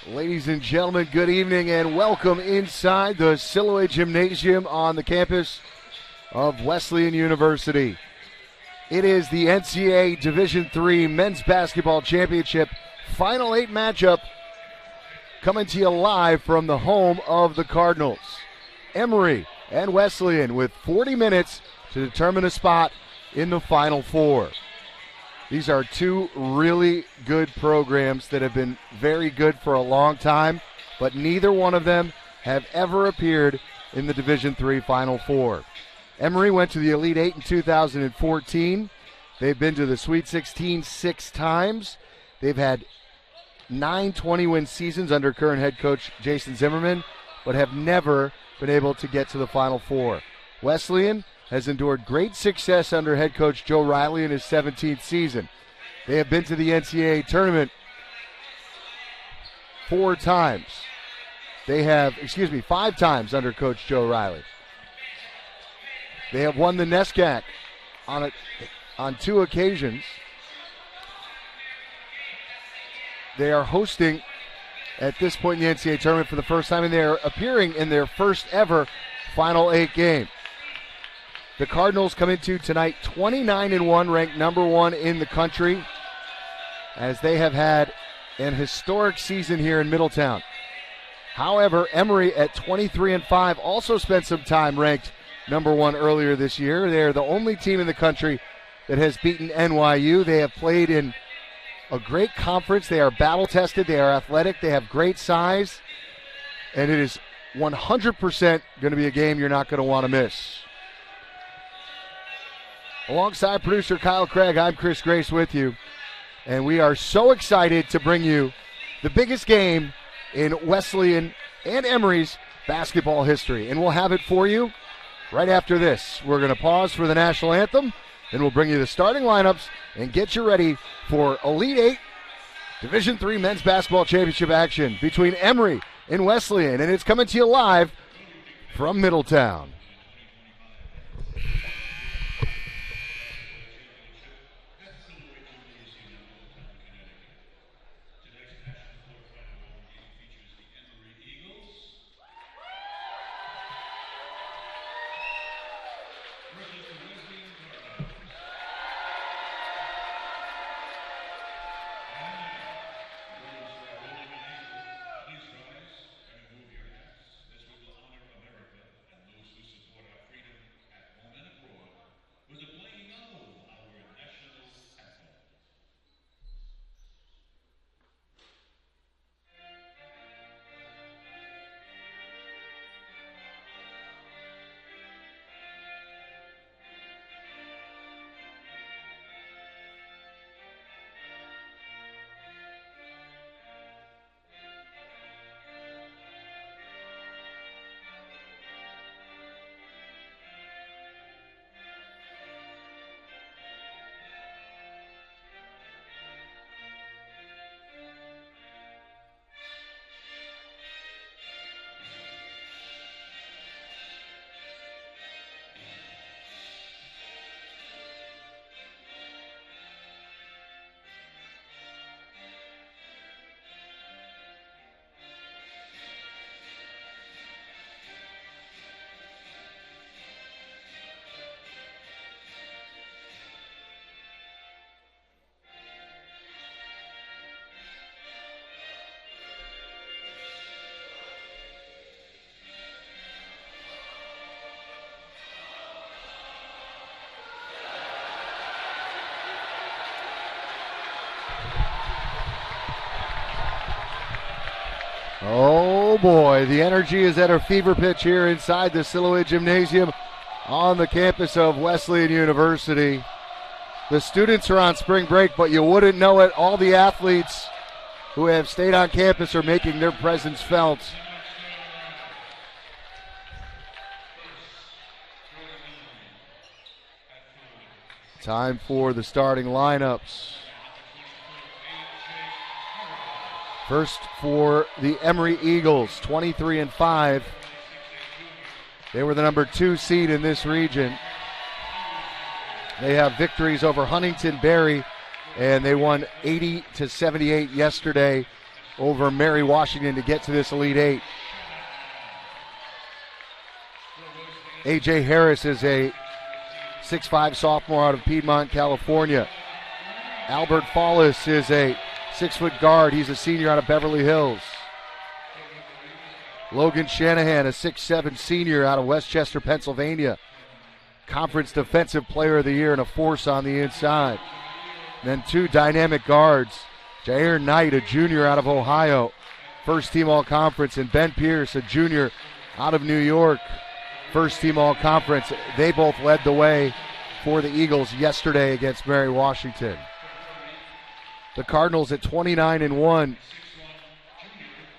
Ladies and gentlemen, good evening and welcome inside the Silhouette Gymnasium on the campus of Wesleyan University. It is the NCAA Division III Men's Basketball Championship Final 8 matchup coming to you live from the home of the Cardinals. Emory and Wesleyan with 40 minutes to determine a spot in the Final Four. These are two really good programs that have been very good for a long time, but neither one of them have ever appeared in the Division III Final Four. Emory went to the Elite Eight in 2014. They've been to the Sweet 16 6 times. They've had 9 20-win seasons under current head coach Jason Zimmerman, but have never been able to get to the Final Four. Wesleyan has endured great success under head coach Joe Riley in his 17th season. They have been to the NCAA tournament 5 times under coach Joe Riley. They have won the NESCAC on 2 occasions. They are hosting at this point in the NCAA tournament for the first time, and they are appearing in their first ever Final 8 game. The Cardinals come into tonight 29-1, ranked number 1 in the country, as they have had an historic season here in Middletown. However, Emory at 23-5 also spent some time ranked number 1 earlier this year. They are the only team in the country that has beaten NYU. They have played in a great conference. They are battle-tested. They are athletic. They have great size. And it is 100% going to be a game you're not going to want to miss. Alongside producer Kyle Craig, I'm Chris Grace with you. And we are so excited to bring you the biggest game in Wesleyan and Emory's basketball history. And we'll have it for you right after this. We're going to pause for the national anthem, then we'll bring you the starting lineups and get you ready for Elite 8 Division III Men's Basketball Championship action between Emory and Wesleyan. And it's coming to you live from Middletown. Oh boy, the energy is at a fever pitch here inside the Silhouette Gymnasium on the campus of Wesleyan University. The students are on spring break, but you wouldn't know it. All the athletes who have stayed on campus are making their presence felt. Time for the starting lineups. First for the Emory Eagles, 23-5. They were the number 2 seed in this region. They have victories over Huntington Berry, and they won 80-78 yesterday over Mary Washington to get to this Elite Eight. A.J. Harris is a 6'5" sophomore out of Piedmont, California. Albert Fallis is a 6-foot guard. He's a senior out of Beverly Hills. Logan Shanahan, a 6'7" senior out of Westchester, Pennsylvania. Conference Defensive Player of the Year and a force on the inside. And then two dynamic guards. Jair Knight, a junior out of Ohio, first team all-conference, and Ben Pierce, a junior out of New York, first team all-conference. They both led the way for the Eagles yesterday against Mary Washington. The Cardinals at 29-1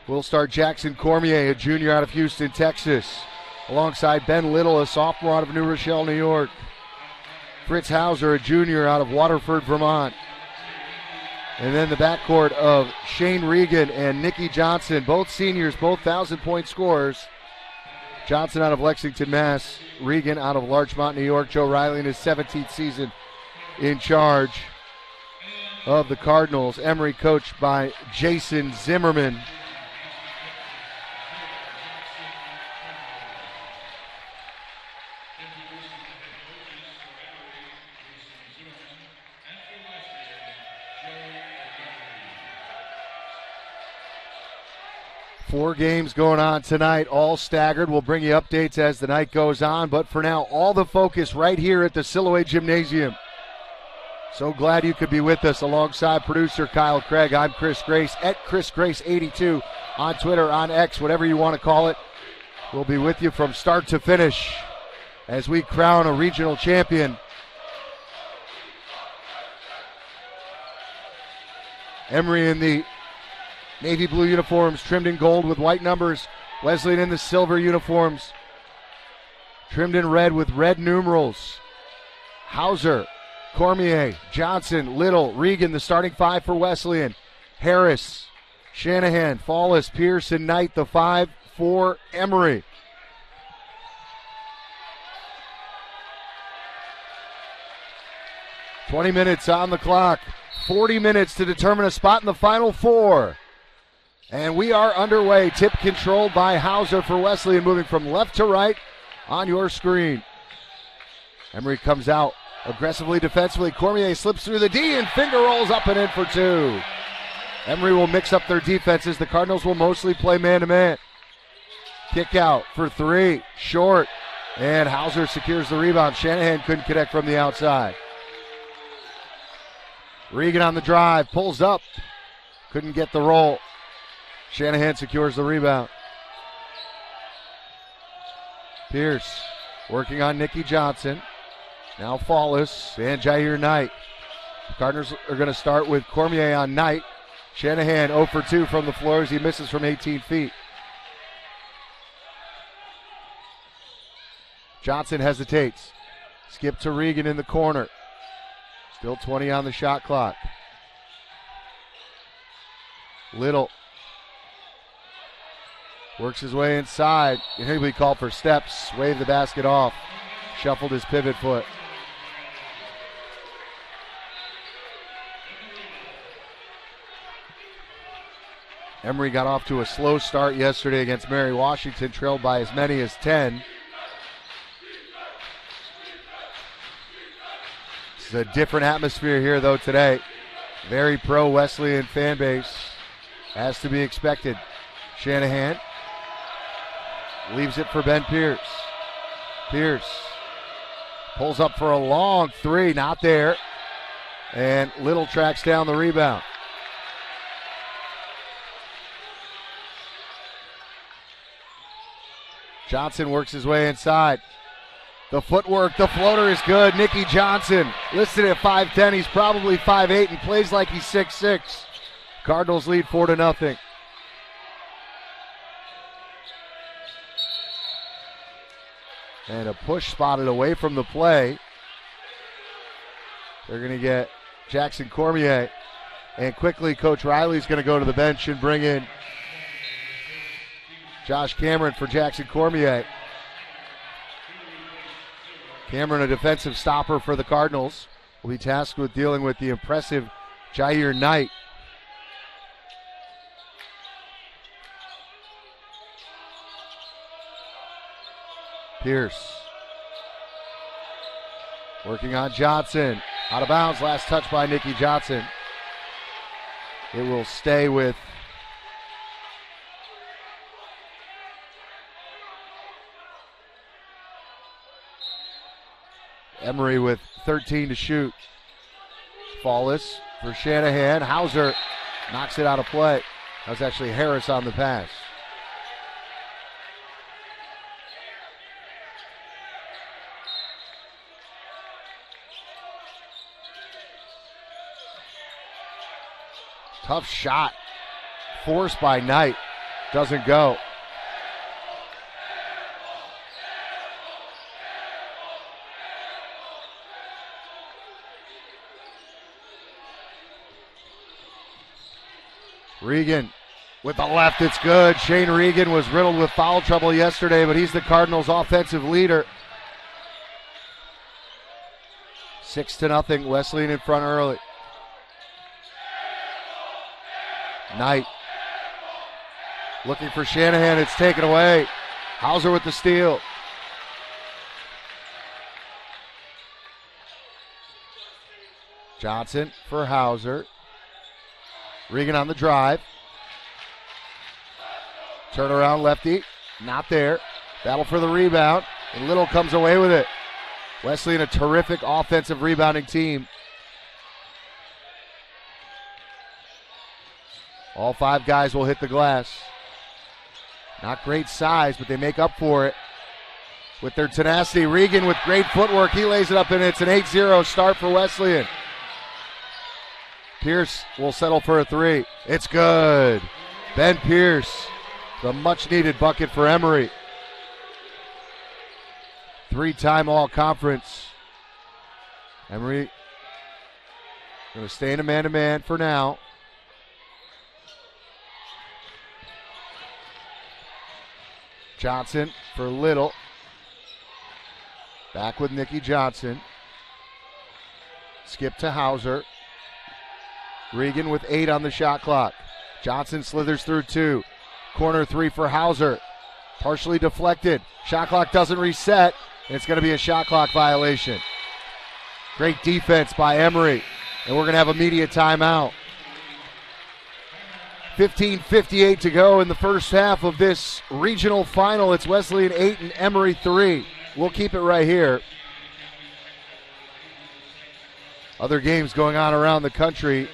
will start Jackson Cormier, a junior out of Houston, Texas, alongside Ben Little, a sophomore out of New Rochelle, New York. Fritz Hauser, a junior out of Waterford, Vermont. And then the backcourt of Shane Regan and Nikki Johnson, both seniors, both 1,000-point scorers. Johnson out of Lexington, Mass. Regan out of Larchmont, New York. Joe Riley in his 17th season in charge of the Cardinals. Emory coached by Jason Zimmerman. Four games going on tonight, all staggered. We'll bring you updates as the night goes on, but for now, all the focus right here at the Siloé Gymnasium. So glad you could be with us alongside producer Kyle Craig. I'm Chris Grace at Chris Grace82 on Twitter, on X, whatever you want to call it. We'll be with you from start to finish as we crown a regional champion. Emory in the navy blue uniforms, trimmed in gold with white numbers. Wesleyan in the silver uniforms, trimmed in red with red numerals. Hauser, Cormier, Johnson, Little, Regan, the starting five for Wesleyan. Harris, Shanahan, Fallis, Pearson, Knight, the five for Emory. "20 minutes on the clock. 40 minutes to determine a spot in the Final Four. And we are underway. Tip controlled by Hauser for Wesleyan, moving from left to right on your screen. Emory comes out aggressively defensively. Cormier slips through the D and finger rolls up and in for two. Emory will mix up their defenses. The Cardinals will mostly play man-to-man. Kick out for three, short. And Hauser secures the rebound. Shanahan couldn't connect from the outside. Regan on the drive, pulls up. Couldn't get the roll. Shanahan secures the rebound. Pierce working on Nikki Johnson. Now Fallis and Jair Knight. The Cardinals are going to start with Cormier on Knight. Shanahan 0 for 2 from the floor as he misses from 18 feet. Johnson hesitates. Skip to Regan in the corner. Still 20 on the shot clock. Little works his way inside. He'll be called for steps. Waved the basket off. Shuffled his pivot foot. Emory got off to a slow start yesterday against Mary Washington, trailed by as many as 10. This is a different atmosphere here, though, today. Very pro-Wesleyan fan base, as to be expected. Shanahan leaves it for Ben Pierce. Pierce pulls up for a long three, not there. And Little tracks down the rebound. Johnson works his way inside. The footwork, the floater is good. Nikki Johnson, listed at 5'10", he's probably 5'8", and plays like he's 6'6". Cardinals lead 4-0. And a push spotted away from the play. They're going to get Jackson Cormier. And quickly, Coach Riley's going to go to the bench and bring in Josh Cameron for Jackson Cormier. Cameron, a defensive stopper for the Cardinals, will be tasked with dealing with the impressive Jair Knight. Pierce. Working on Johnson. Out of bounds. Last touch by Nikki Johnson. It will stay with Emory with 13 to shoot. Fallis for Shanahan. Hauser knocks it out of play. That was actually Harris on the pass. Tough shot. Forced by Knight. Doesn't go. Regan with the left, it's good. Shane Regan was riddled with foul trouble yesterday, but he's the Cardinals' offensive leader. 6-0, Wesleyan in front early. Knight looking for Shanahan, it's taken away. Hauser with the steal. Johnson for Hauser. Regan on the drive. Turnaround lefty, not there. Battle for the rebound, and Little comes away with it. Wesleyan, a terrific offensive rebounding team. All five guys will hit the glass. Not great size, but they make up for it with their tenacity. Regan with great footwork. He lays it up, and it's an 8-0 start for Wesleyan. Pierce will settle for a three. It's good. Ben Pierce, the much-needed bucket for Emory. Three-time All-Conference. Emory going to stay in a man-to-man for now. Johnson for Little. Back with Nikki Johnson. Skip to Hauser. Regan with 8 on the shot clock. Johnson slithers through 2. Corner 3 for Hauser. Partially deflected. Shot clock doesn't reset. And it's going to be a shot clock violation. Great defense by Emory. And we're going to have a media timeout. 15:58 to go in the first half of this regional final. It's Wesleyan 8 and Emory 3. We'll keep it right here. Other games going on around the country.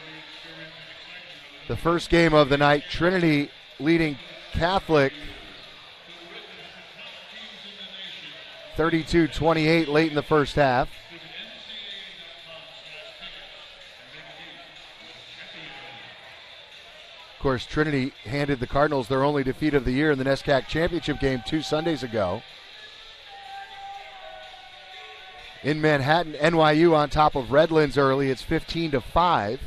The first game of the night, Trinity leading Catholic 32-28 late in the first half. Of course, Trinity handed the Cardinals their only defeat of the year in the NESCAC championship game 2 Sundays ago. In Manhattan, NYU on top of Redlands early. It's 15-5.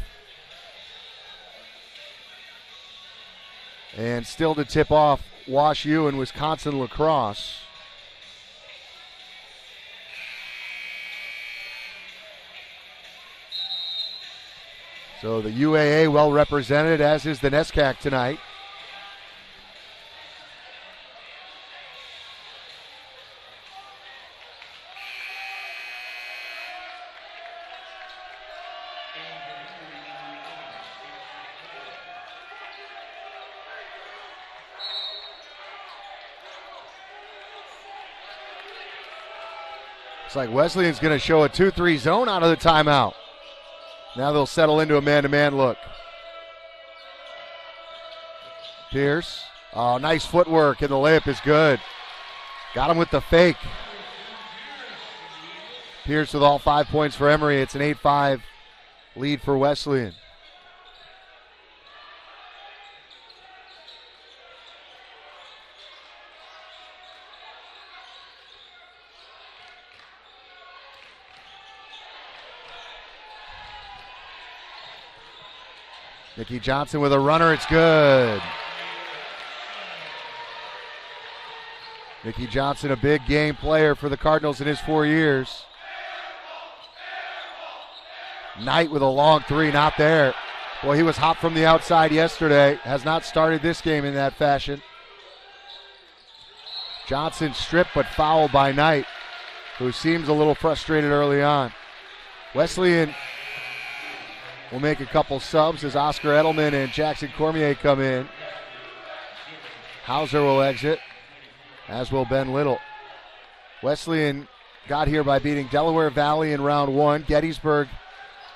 And still to tip off Wash U and Wisconsin lacrosse. So the UAA well represented, as is the NESCAC tonight. Looks like Wesleyan's going to show a 2-3 zone out of the timeout. Now they'll settle into a man-to-man look. Pierce. Oh, nice footwork, and the layup is good. Got him with the fake. Pierce with all 5 points for Emory. It's an 8-5 lead for Wesleyan. Nikki Johnson with a runner, it's good. Nikki Johnson, a big game player for the Cardinals in his 4 years. Knight with a long 3, not there. Boy, he was hot from the outside yesterday. Has not started this game in that fashion. Johnson stripped but fouled by Knight, who seems a little frustrated early on. Wesleyan will make a couple subs as Oscar Edelman and Jackson Cormier come in. Hauser will exit, as will Ben Little. Wesleyan got here by beating Delaware Valley in round 1, Gettysburg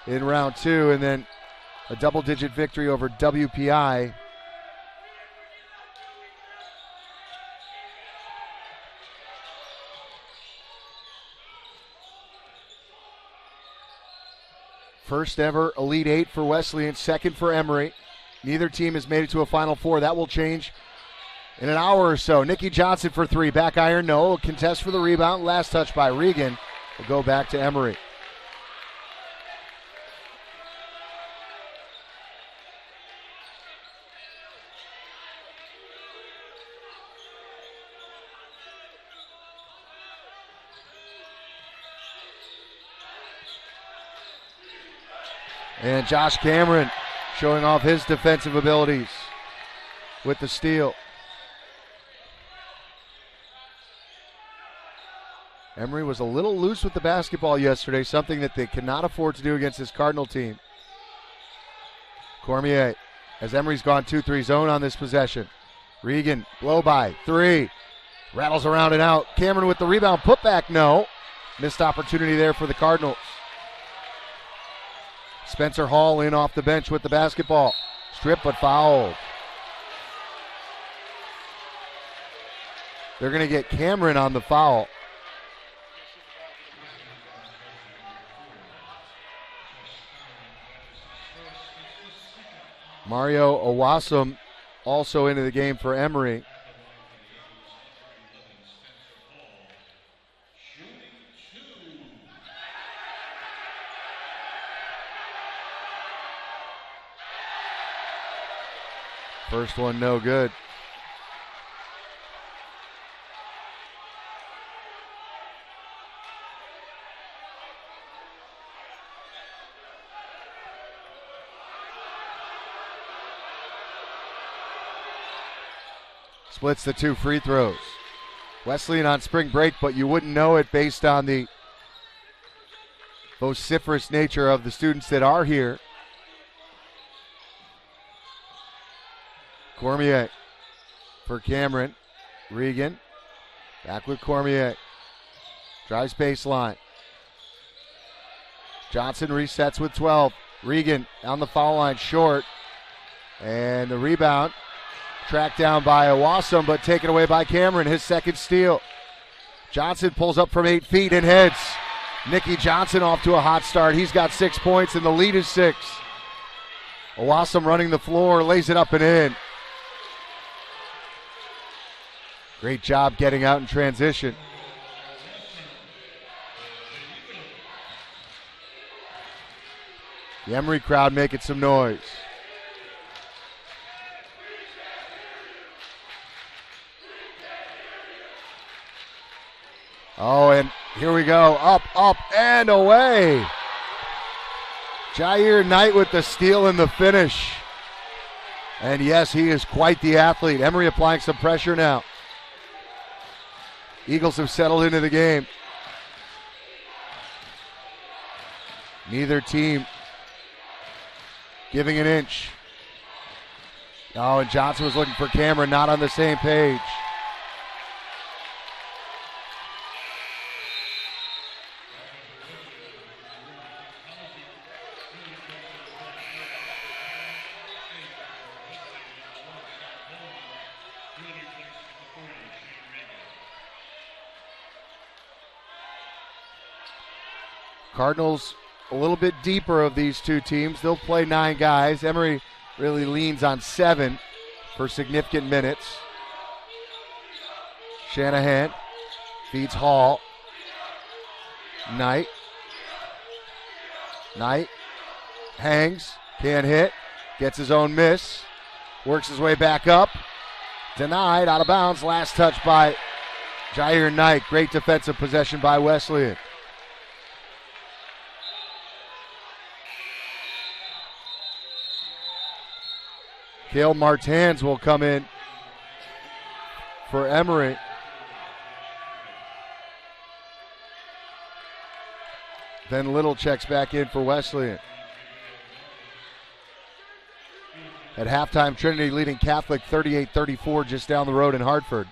in round 2, and then a double-digit victory over WPI. First ever Elite Eight for Wesleyan, second for Emory. Neither team has made it to a Final Four. That will change in an hour or so. Nikki Johnson for three. Back iron, no. Contest for the rebound. Last touch by Regan. Will go back to Emory. And Josh Cameron showing off his defensive abilities with the steal. Emory was a little loose with the basketball yesterday, something that they cannot afford to do against this Cardinal team. Cormier, as Emory's gone 2-3 zone on this possession. Regan, blow by, three. Rattles around and out. Cameron with the rebound, put back, no. Missed opportunity there for the Cardinals. Spencer Hall in off the bench with the basketball. Stripped but fouled. They're going to get Cameron on the foul. Mario Owasum also into the game for Emory. First one no good. Splits the two free throws. Wesleyan on spring break, but you wouldn't know it based on the vociferous nature of the students that are here. Cormier for Cameron. Regan back with Cormier. Drives baseline. Johnson resets with 12. Regan on the foul line short. And the rebound tracked down by Owasum, but taken away by Cameron, his second steal. Johnson pulls up from 8 feet and heads. Nikki Johnson off to a hot start. He's got 6 points and the lead is 6. Owasum running the floor, lays it up and in. Great job getting out in transition. The Emory crowd making some noise. Oh, and here we go. Up, up, and away. Jair Knight with the steal and the finish. And yes, he is quite the athlete. Emory applying some pressure now. Eagles have settled into the game. Neither team giving an inch. Oh, and Johnson was looking for Cameron, not on the same page. Cardinals a little bit deeper of these two teams. They'll play 9 guys. Emory really leans on 7 for significant minutes. Shanahan feeds Hall. Knight hangs, can't hit, gets his own miss, works his way back up. Denied, out of bounds. Last touch by Jair Knight. Great defensive possession by Wesleyan. Cale Martins will come in for Emory. Then Little checks back in for Wesleyan. At halftime, Trinity leading Catholic 38-34 just down the road in Hartford.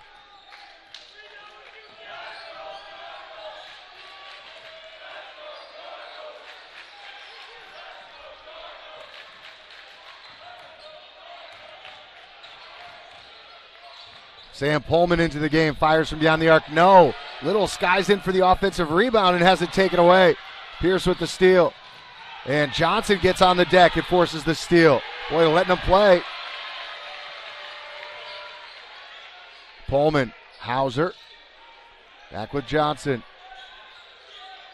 Sam Pullman into the game, fires from beyond the arc. No. Little skies in for the offensive rebound and has it taken away. Pierce with the steal. And Johnson gets on the deck and forces the steal. Boy, letting him play. Pullman, Hauser. Back with Johnson.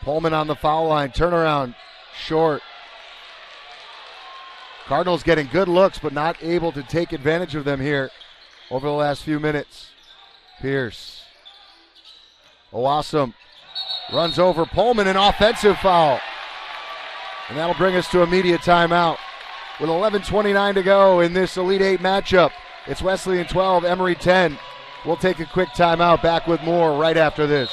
Pullman on the foul line. Turnaround, short. Cardinals getting good looks, but not able to take advantage of them here over the last few minutes. Pierce. Owasum runs over Pullman, an offensive foul. And that'll bring us to immediate timeout. With 11:29 to go in this Elite Eight matchup, it's Wesleyan 12, Emory 10. We'll take a quick timeout. Back with more right after this.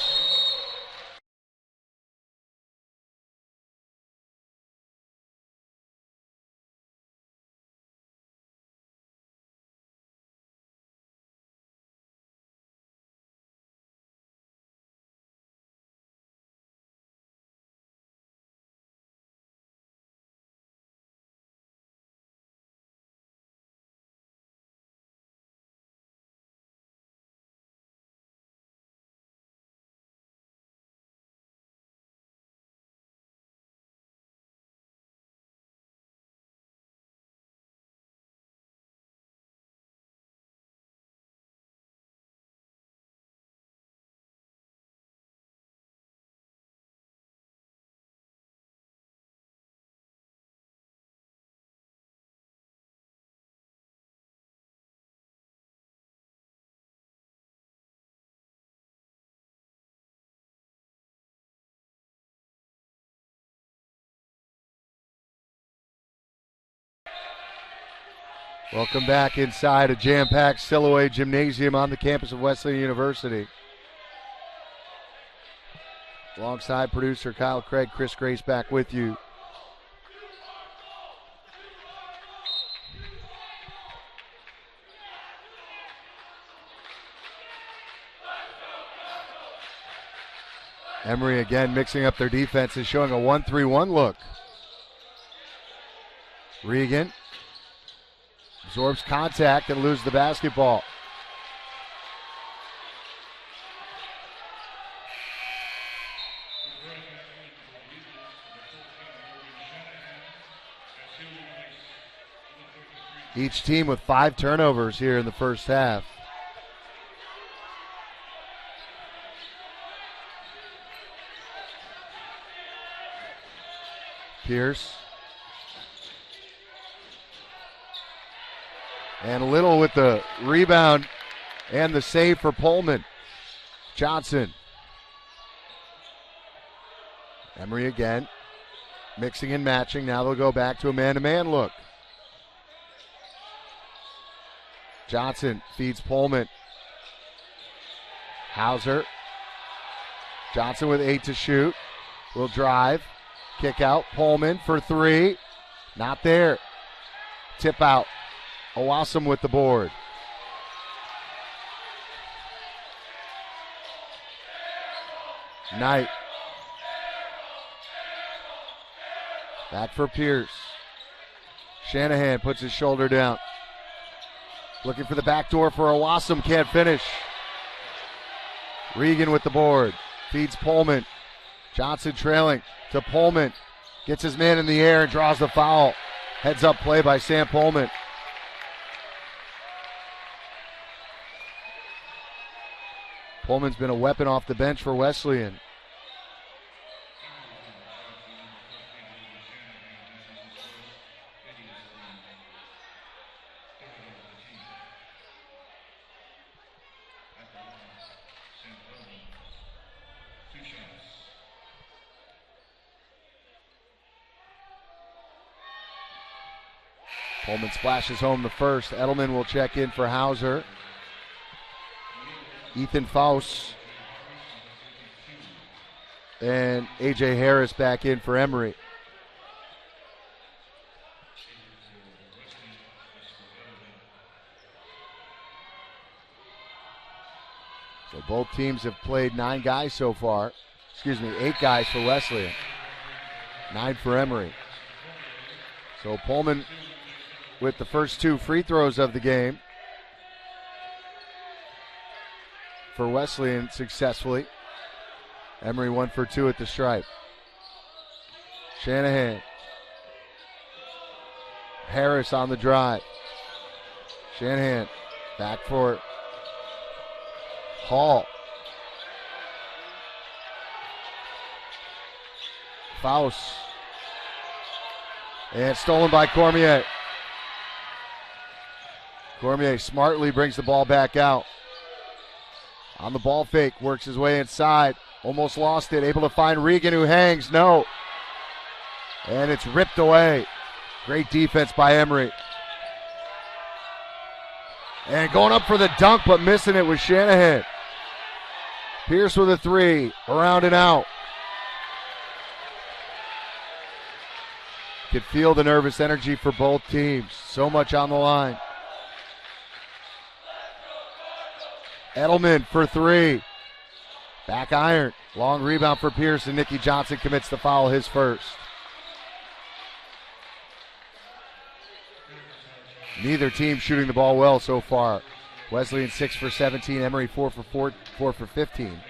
Welcome back inside a jam-packed Siloé Gymnasium on the campus of Wesleyan University. Alongside producer Kyle Craig, Chris Grace back with you. Emory again mixing up their defense and showing a 1-3-1 look. Regan absorbs contact and loses the basketball. Each team with 5 turnovers here in the first half. Pierce. And Little with the rebound and the save for Pullman. Johnson. Emory again. Mixing and matching. Now they'll go back to a man-to-man look. Johnson feeds Pullman. Hauser. Johnson with 8 to shoot. Will drive. Kick out. Pullman for 3. Not there. Tip out. Owasum with the board. Knight. Back for Pierce. Shanahan puts his shoulder down. Looking for the back door for Owasum. Can't finish. Regan with the board. Feeds Pullman. Johnson trailing to Pullman. Gets his man in the air and draws the foul. Heads up play by Sam Pullman. Pullman's been a weapon off the bench for Wesleyan. Pullman splashes home the first. Edelman will check in for Hauser. Ethan Faust and A.J. Harris back in for Emory. So both teams have played 9 guys so far. 8 guys for Wesleyan. 9 for Emory. So Pullman with the first 2 free throws of the game for Wesleyan successfully. Emory 1 for 2 at the stripe. Shanahan. Harris on the drive. Shanahan back for Hall. Faust. And stolen by Cormier. Cormier smartly brings the ball back out. On the ball fake, works his way inside. Almost lost it, able to find Regan, who hangs. No. And it's ripped away. Great defense by Emory. And going up for the dunk, but missing it was Shanahan. Pierce with a 3, around and out. Could feel the nervous energy for both teams. So much on the line. Edelman for 3. Back iron. Long rebound for Pierce, and Nicky Johnson commits the foul, his first. Neither team shooting the ball well so far. Wesleyan 6 for 17, Emory 4 for 15.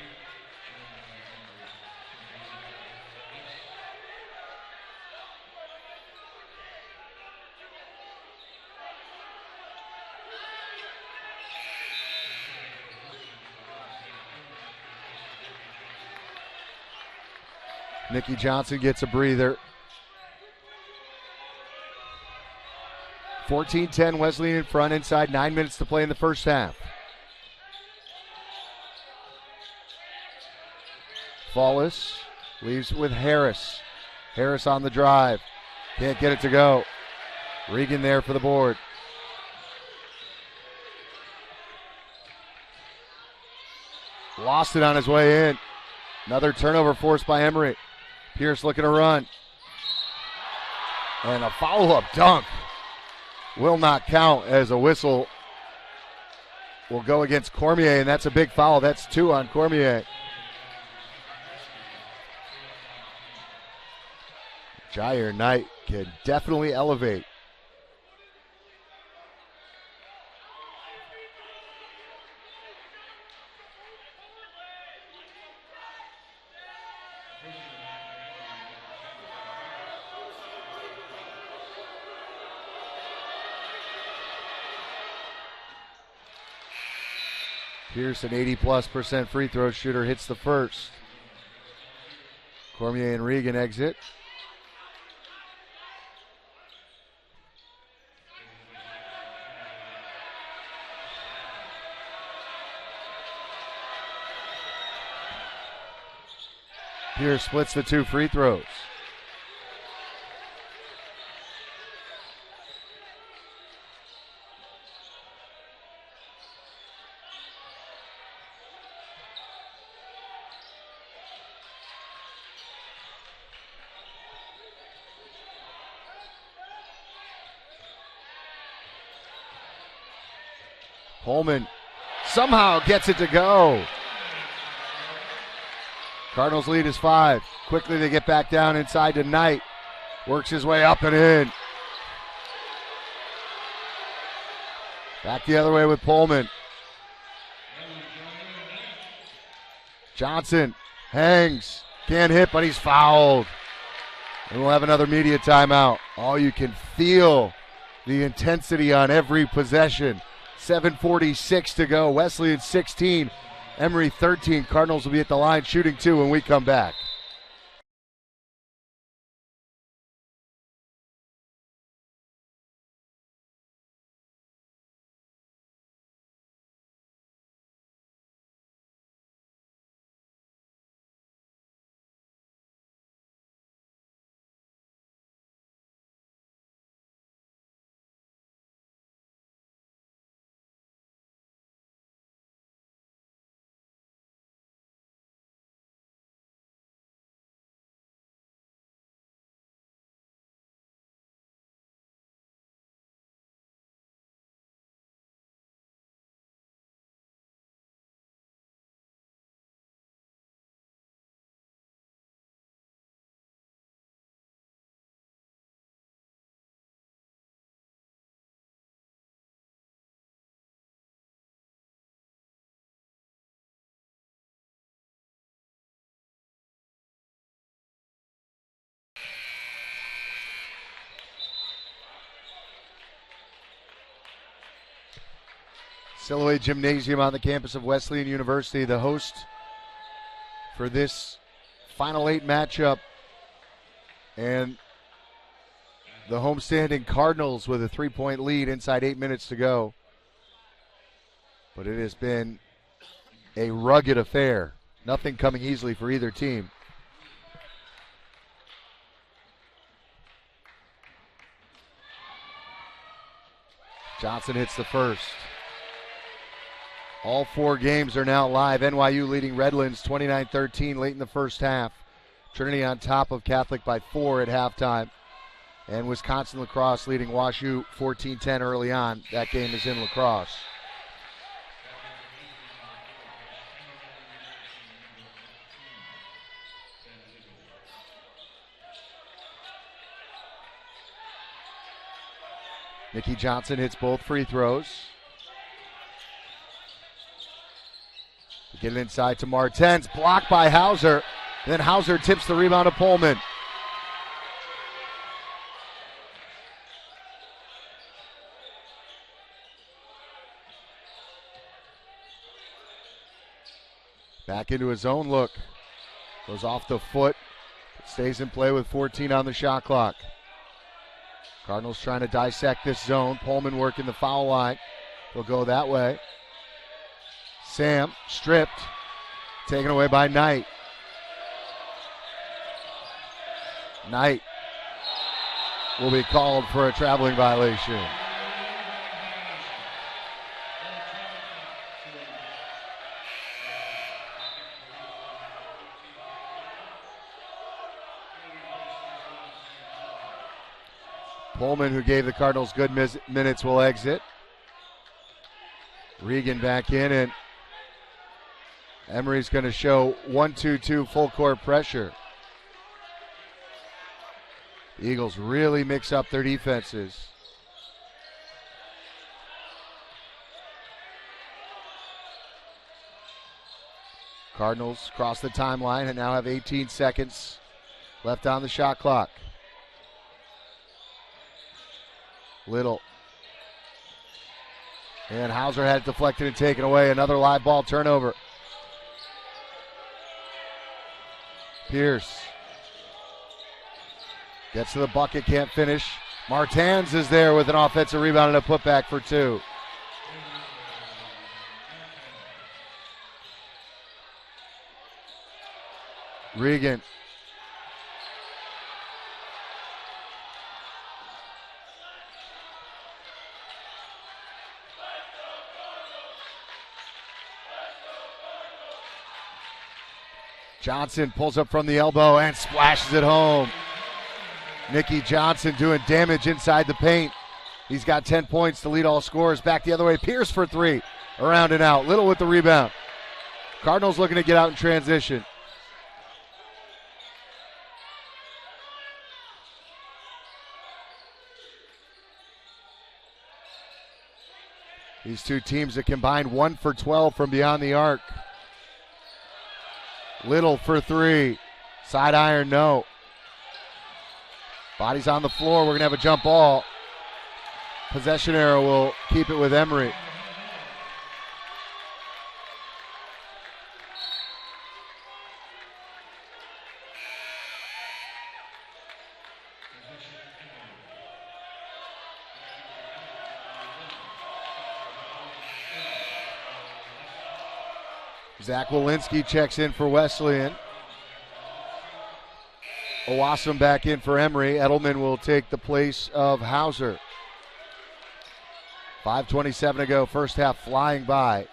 Nicky Johnson gets a breather. 14-10 Wesleyan in front inside 9 minutes to play in the first half. Fallis leaves with Harris. Harris on the drive. Can't get it to go. Regan there for the board. Lost it on his way in. Another turnover forced by Emory. Pierce looking to run. And a follow-up dunk will not count, as a whistle will go against Cormier, and that's a big foul. That's 2 on Cormier. Jair Knight can definitely elevate. Pierce, an 80+% free throw shooter, hits the first. Cormier and Regan exit. Pierce splits the 2 free throws. Pullman somehow gets it to go. Cardinals lead is 5. Quickly they get back down inside to Knight. Works his way up and in. Back the other way with Pullman. Johnson hangs. Can't hit, but he's fouled. And we'll have another media timeout. Oh, you can feel the intensity on every possession. 7:46 to go. Wesleyan 16, Emory 13. Cardinals will be at the line shooting 2 when we come back. Silhouette Gymnasium on the campus of Wesleyan University, the host for this Final 8 matchup. And the homestanding Cardinals with a 3-point lead inside 8 minutes to go. But it has been a rugged affair. Nothing coming easily for either team. Johnson hits the first. All 4 games are now live. NYU leading Redlands 29-13 late in the first half. Trinity on top of Catholic by 4 at halftime. And Wisconsin lacrosse leading WashU 14-10 early on. That game is in lacrosse. Nikki Johnson hits both free throws. Get it inside to Martens, blocked by Hauser. And then Hauser tips the rebound to Pullman. Back into his own look. Goes off the foot. Stays in play with 14 on the shot clock. Cardinals trying to dissect this zone. Pullman working the foul line. They'll go that way. Sam stripped. Taken away by Knight. Knight will be called for a traveling violation. Pullman, who gave the Cardinals good minutes, will exit. Regan back in, and Emory's going to show 1-2-2 full court pressure. The Eagles really mix up their defenses. Cardinals cross the timeline and now have 18 seconds left on the shot clock. Little. And Hauser had it deflected and taken away. Another live ball turnover. Pierce gets to the bucket, can't finish. Martens is there with an offensive rebound and a putback for 2. Regan. Johnson pulls up from the elbow and splashes it home. Nikki Johnson doing damage inside the paint. He's got 10 points to lead all scorers. Back the other way. Pierce for 3. Around and out. Little with the rebound. Cardinals looking to get out in transition. These two teams that combined 1 for 12 from beyond the arc. Little for 3. Side iron, no. Body's on the floor. We're going to have a jump ball. Possession arrow will keep it with Emory. Zach Walensky checks in for Wesleyan. Owassum back in for Emory. Edelman will take the place of Hauser. 5:27 to go. First half flying by.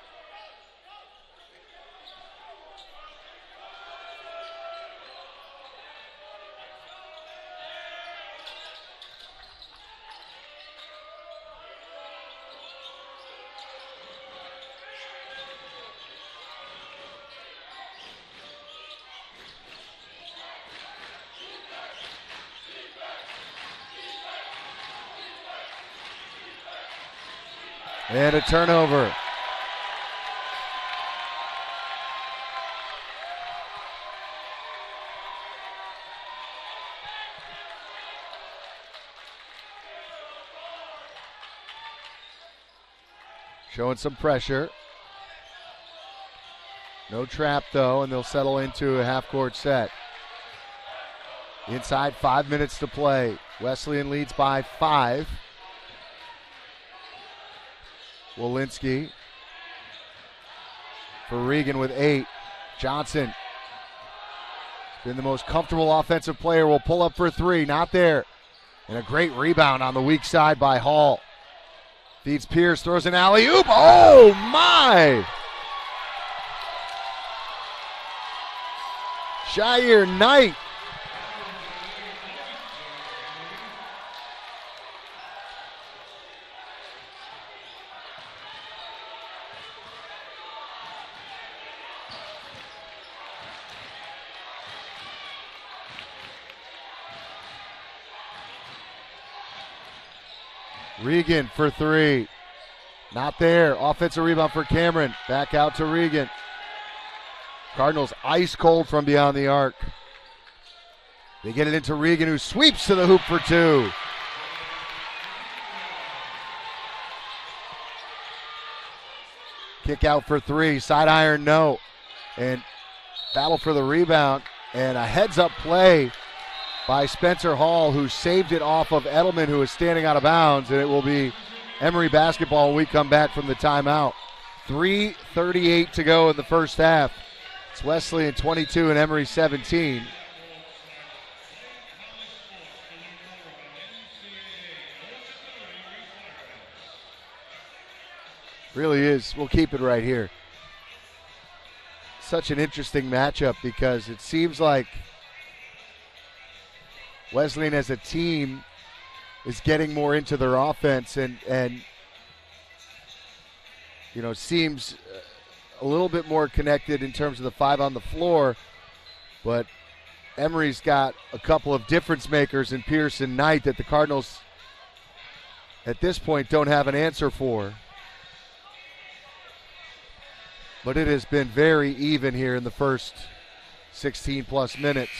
And a turnover. showing some pressure. No trap, though, and they'll settle into a half-court set. Inside 5 minutes to play. Wesleyan leads by 5. Walensky for Regan with 8. Johnson, been the most comfortable offensive player, will pull up for 3. Not there. And a great rebound on the weak side by Hall. Feeds Pierce, throws an alley-oop. Oh, my! Jair Knight. Regan for 3. Not there. Offensive rebound for Cameron. Back out to Regan. Cardinals ice cold from beyond the arc. They get it into Regan, who sweeps to the hoop for 2. Kick out for 3. Side iron, no. And battle for the rebound. And a heads-up play by Spencer Hall, who saved it off of Edelman, who is standing out of bounds. And it will be Emory basketball when we come back from the timeout. 3:38 to go in the first half. It's Wesleyan 22 and Emory 17. Really is. We'll keep it right here. Such an interesting matchup because it seems like Wesleyan as a team is getting more into their offense and you know, seems a little bit more connected in terms of the 5 on the floor, but Emory's got a couple of difference makers in Pierce and Knight that the Cardinals at this point don't have an answer for. But it has been very even here in the first 16 plus minutes.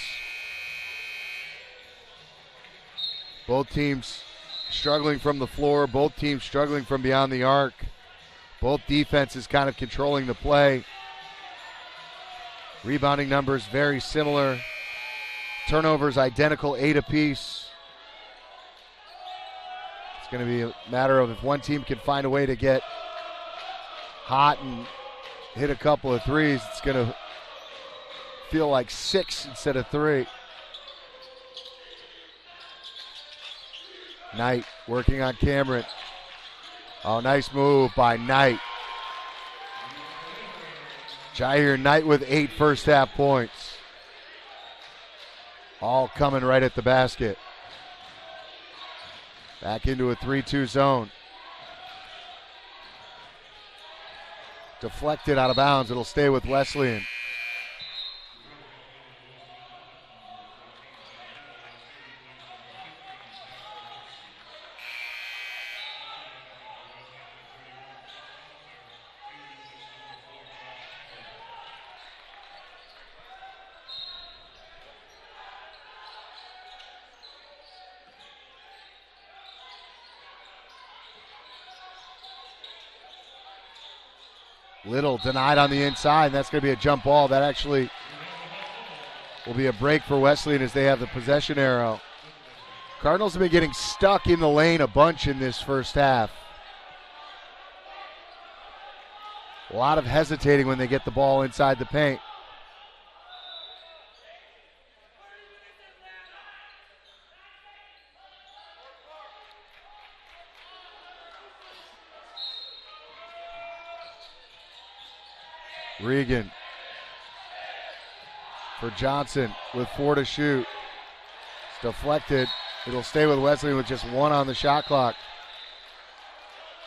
Both teams struggling from the floor, both teams struggling from beyond the arc. Both defenses kind of controlling the play. Rebounding numbers very similar. Turnovers identical, 8 apiece. It's going to be a matter of if one team can find a way to get hot and hit a couple of threes, it's going to feel like 6 instead of 3. Knight working on Cameron. Oh, nice move by Knight. Jair Knight with 8 first half points. All coming right at the basket. Back into a 3-2 zone. Deflected out of bounds. It'll stay with Wesleyan. Little denied on the inside. That's going to be a jump ball. That actually will be a break for Wesleyan as they have the possession arrow. Cardinals have been getting stuck in the lane a bunch in this first half. A lot of hesitating when they get the ball inside the paint. Regan for Johnson with 4 to shoot. It's deflected. It'll stay with Wesleyan with just 1 on the shot clock.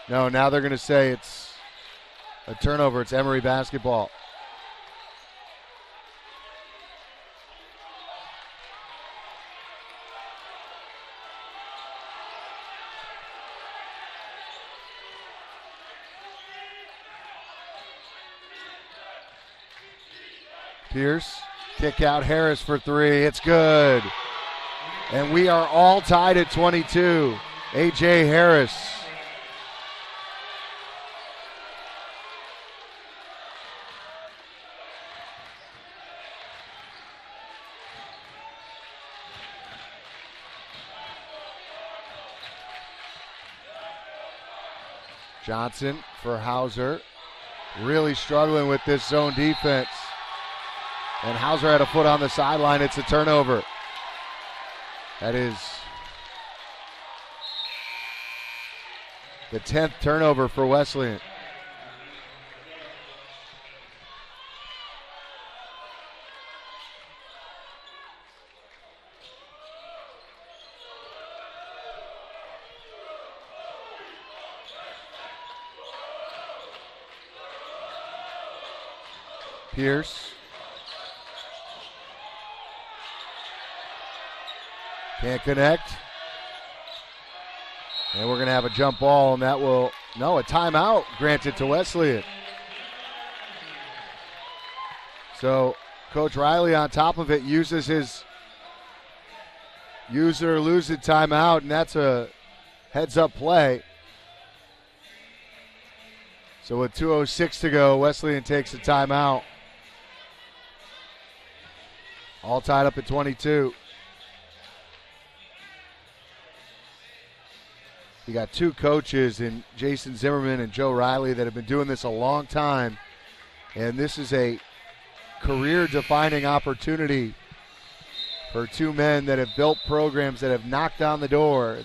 No, now they're going to say it's a turnover. It's Emory basketball. Pierce, kick out Harris for 3. It's good. And we are all tied at 22. A.J. Harris. Johnson for Hauser. Really struggling with this zone defense. And Hauser had a foot on the sideline. It's a turnover. That is the 10th turnover for Wesleyan. Pierce. Can't connect. And we're going to have a jump ball, and that will, no, a timeout granted to Wesleyan. So Coach Riley on top of it uses his use it or lose it timeout, and that's a heads-up play. So with 2:06 to go, Wesleyan takes a timeout. All tied up at 22. You got two coaches in Jason Zimmerman and Joe Riley that have been doing this a long time. And this is a career-defining opportunity for two men that have built programs that have knocked on the door.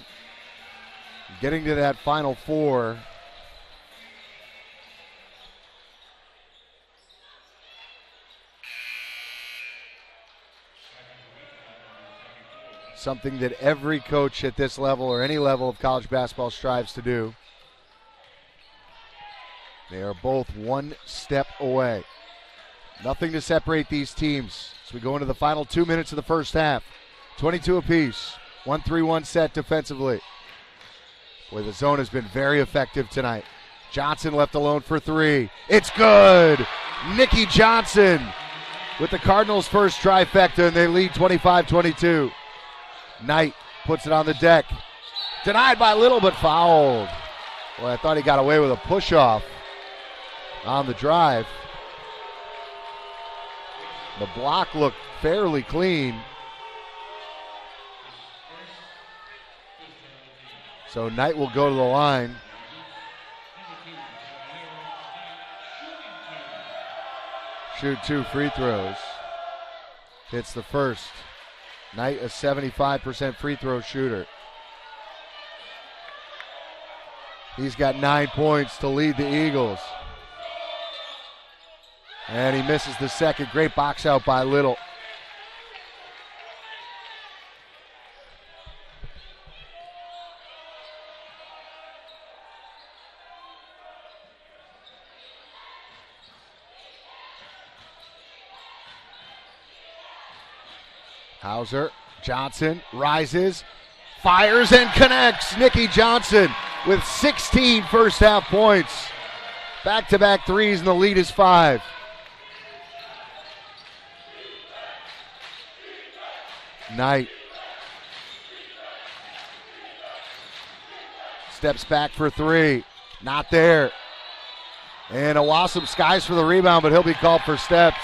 Getting to that Final Four. Something that every coach at this level or any level of college basketball strives to do. They are both one step away. Nothing to separate these teams as we go into the final 2 minutes of the first half. 22 apiece. 1-3-1 set defensively. Boy, the zone has been very effective tonight. Johnson left alone for three. It's good! Nikki Johnson with the Cardinals' first trifecta, and they lead 25-22. Knight puts it on the deck. Denied by Little, but fouled. Boy, I thought he got away with a push-off on the drive. The block looked fairly clean. So Knight will go to the line. Shoot 2 free throws. Hits the first. Knight, a 75% free throw shooter. He's got 9 points to lead the Eagles. And he misses the second. Great box out by Little. Hauser, Johnson rises, fires and connects. Nikki Johnson with 16 first half points. Back-to-back threes and the lead is 5. Knight steps back for three. Not there. And Awasam skies for the rebound, but he'll be called for steps.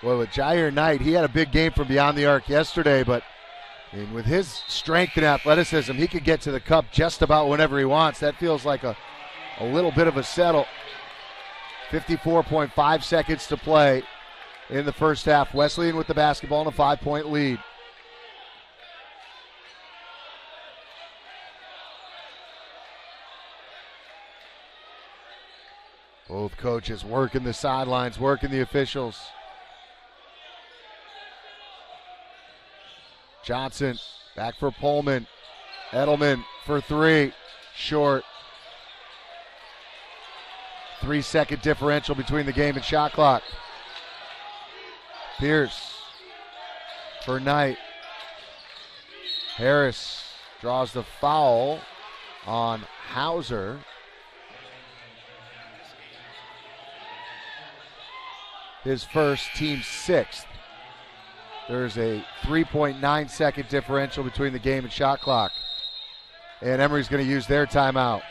Well, with Jair Knight, he had a big game from beyond the arc yesterday, but with his strength and athleticism, he could get to the cup just about whenever he wants. That feels like a little bit of a settle. 54.5 seconds to play in the first half. Wesleyan with the basketball and a 5-point lead. Both coaches working the sidelines, working the officials. Johnson back for Pullman. Edelman for three. Short. 3-second differential between the game and shot clock. Pierce for Knight. Harris draws the foul on Hauser. His first, team 6th. There's a 3.9 second differential between the game and shot clock. And Emory's going to use their timeout.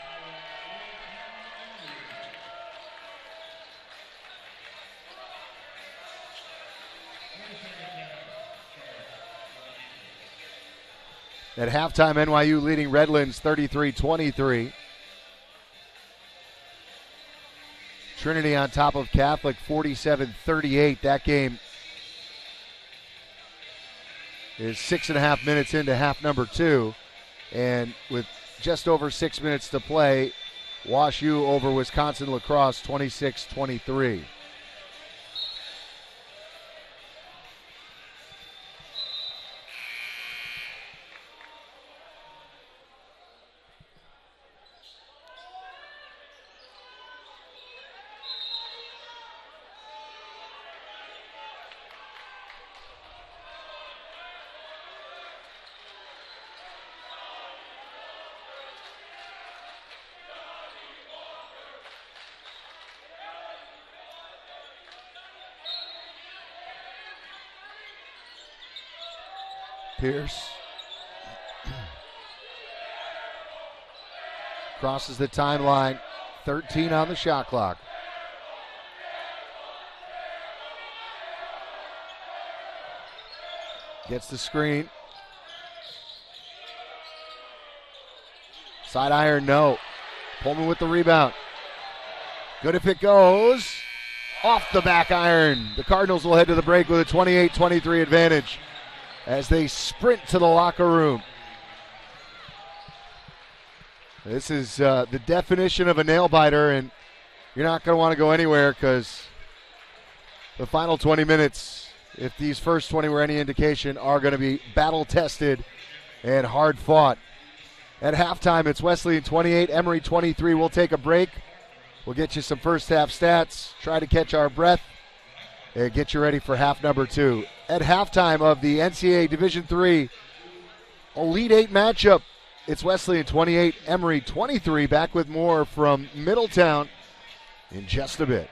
At halftime, NYU leading Redlands 33-23. Trinity on top of Catholic 47-38. That game is 6.5 minutes into half number 2. And with just over 6 minutes to play, Wash U over Wisconsin La Crosse 26-23. Pierce crosses the timeline. 13 on the shot clock. Gets the screen. Side iron, no. Pullman with the rebound. Good if it goes. Off the back iron. The Cardinals will head to the break with a 28-23 advantage as they sprint to the locker room. This is the definition of a nail biter, and you're not going to want to go anywhere because the final 20 minutes, if these first 20 were any indication, are going to be battle-tested and hard-fought. At halftime, it's Wesleyan 28, Emory 23. We'll take a break. We'll get you some first-half stats, try to catch our breath, and get you ready for half number 2. At halftime of the NCAA Division III Elite 8 matchup, it's Wesleyan 28, Emory 23. Back with more from Middletown in just a bit.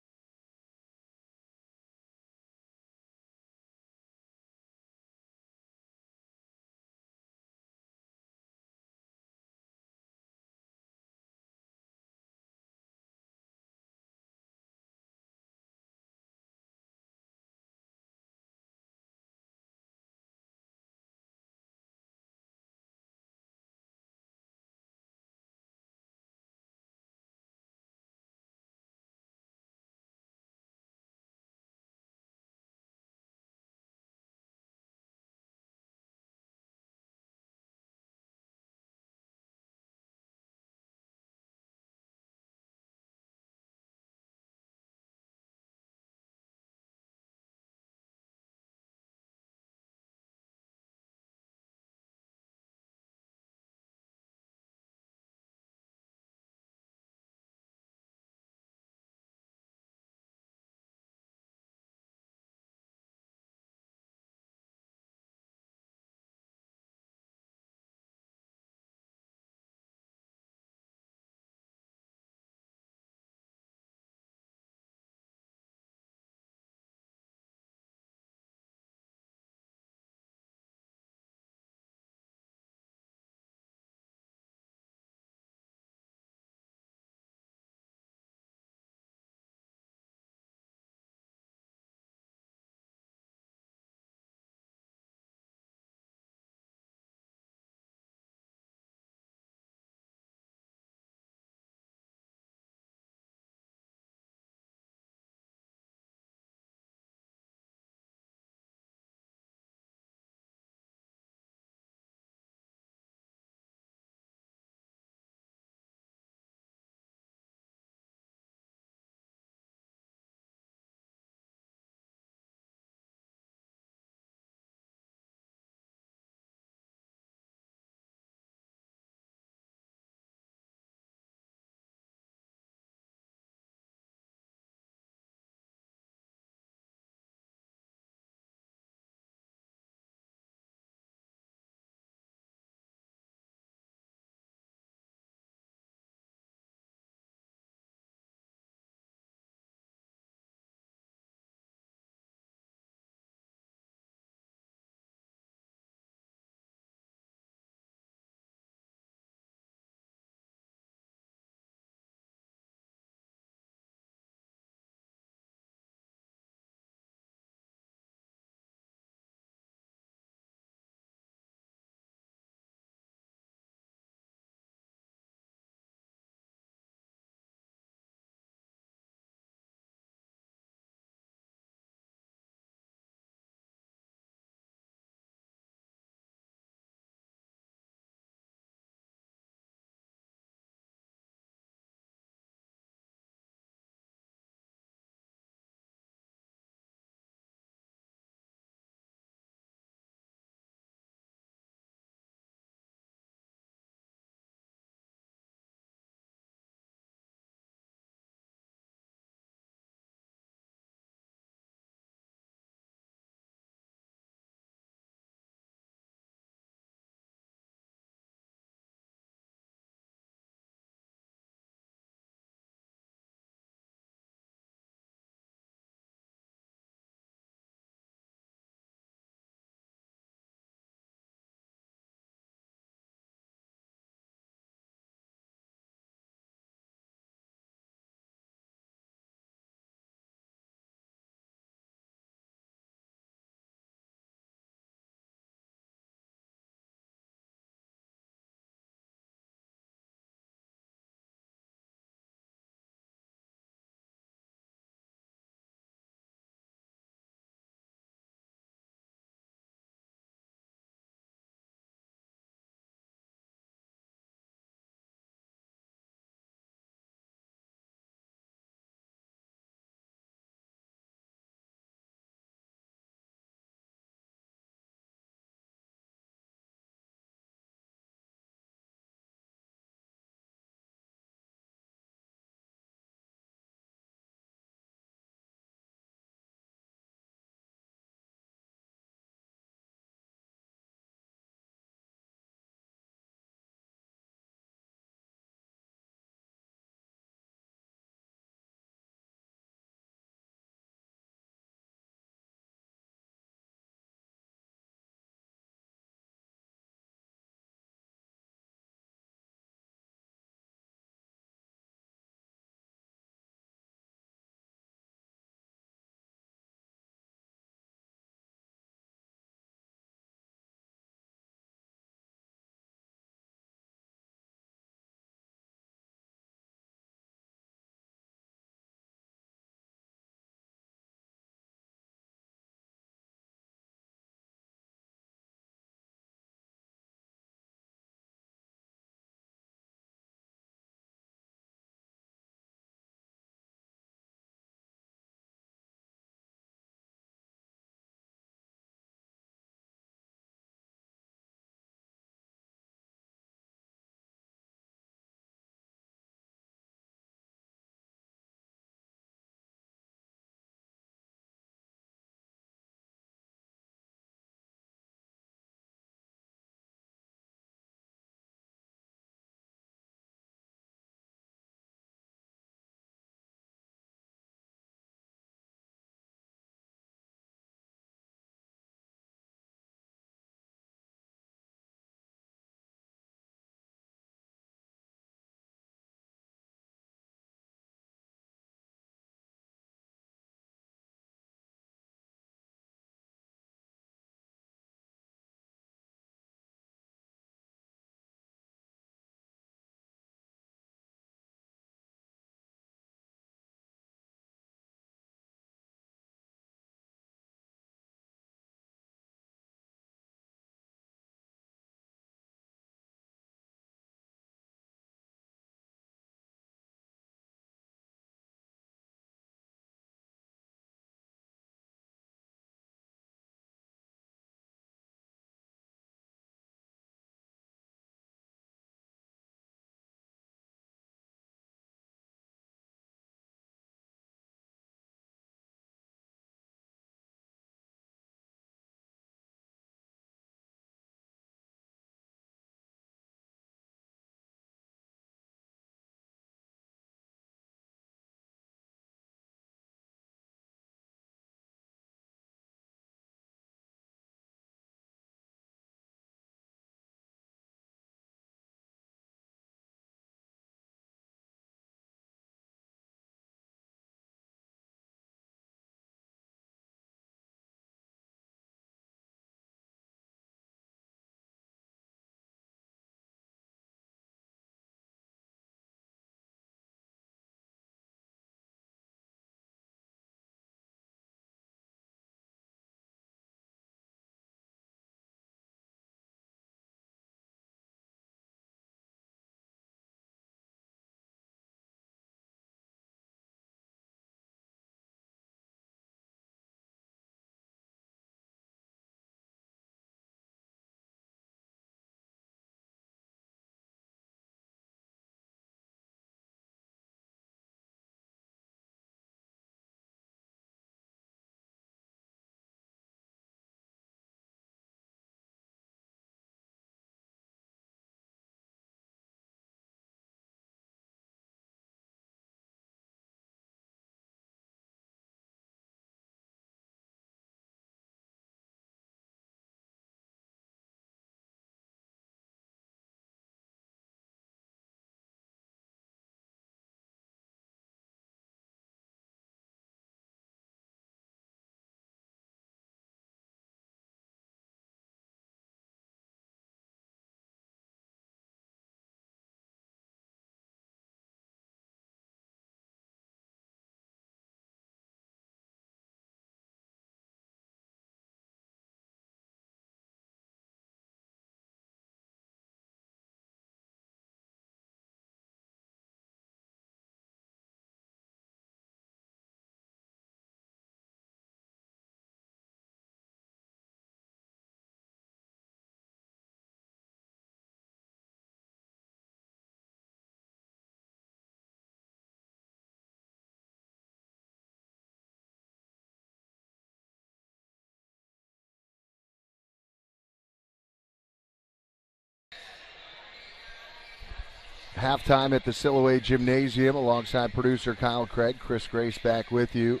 Halftime at the Silhouette Gymnasium alongside producer Kyle Craig. Chris Grace back with you.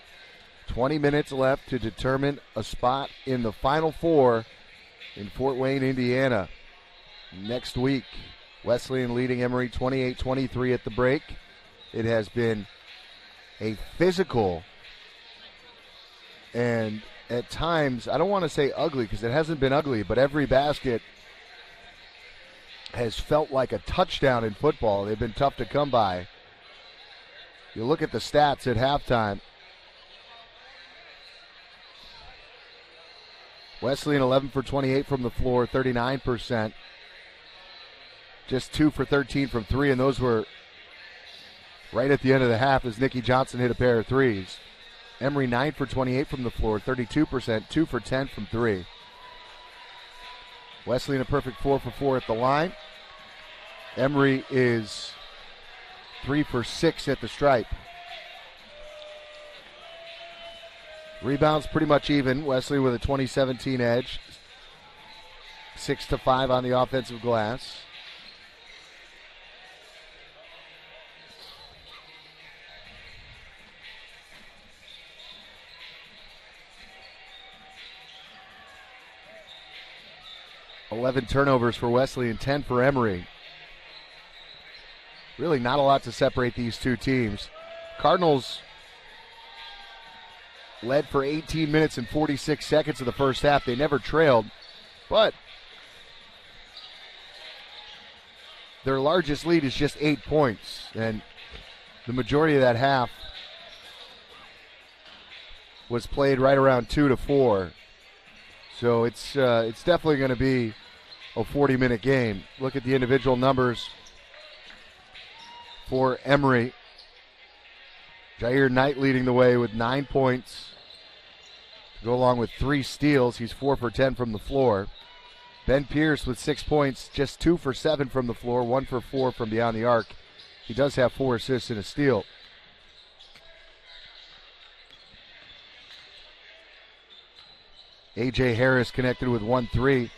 20 minutes left to determine a spot in the Final Four in Fort Wayne, Indiana. Next week, Wesleyan leading Emory 28-23 at the break. It has been a physical and at times, I don't want to say ugly because it hasn't been ugly, but every basket has felt like a touchdown in football. They've been tough to come by. You look at the stats at halftime. Wesleyan 11 for 28 from the floor, 39%. Just 2 for 13 from 3, and those were right at the end of the half as Nikki Johnson hit a pair of threes. Emory 9 for 28 from the floor, 32%, 2 for 10 from 3. Wesleyan a perfect 4 for 4 at the line. Emory is 3 for 6 at the stripe. Rebounds pretty much even. Wesleyan with a 2017 edge. 6-5 on the offensive glass. $11 turnovers for Wesleyan, 10 for Emory. Really not a lot to separate these two teams. Cardinals led for 18 minutes and 46 seconds of the first half. They never trailed, but their largest lead is just 8 points, and the majority of that half was played right around 2 to 4. So it's definitely going to be a 40-minute game. Look at the individual numbers for Emory. Jair Knight leading the way with 9 points to go along with 3 steals. He's 4 for 10 from the floor. Ben Pierce with 6 points, just 2 for 7 from the floor, 1 for 4 from beyond the arc. He does have 4 assists and a steal. A.J. Harris connected with 1-3.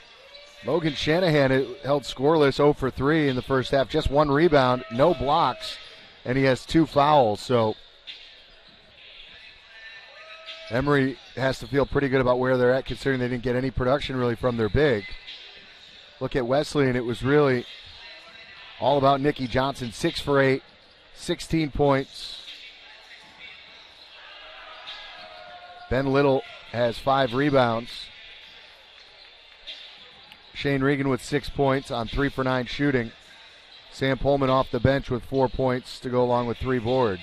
Logan Shanahan held scoreless 0 for 3 in the first half. Just 1 rebound, no blocks, and he has 2 fouls. So Emory has to feel pretty good about where they're at, considering they didn't get any production really from their big. Look at Wesleyan. It was really all about Nikki Johnson. 6 for 8, 16 points. Ben Little has 5 rebounds. Shane Regan with 6 points on 3 for 9 shooting. Sam Pullman off the bench with 4 points to go along with 3 boards.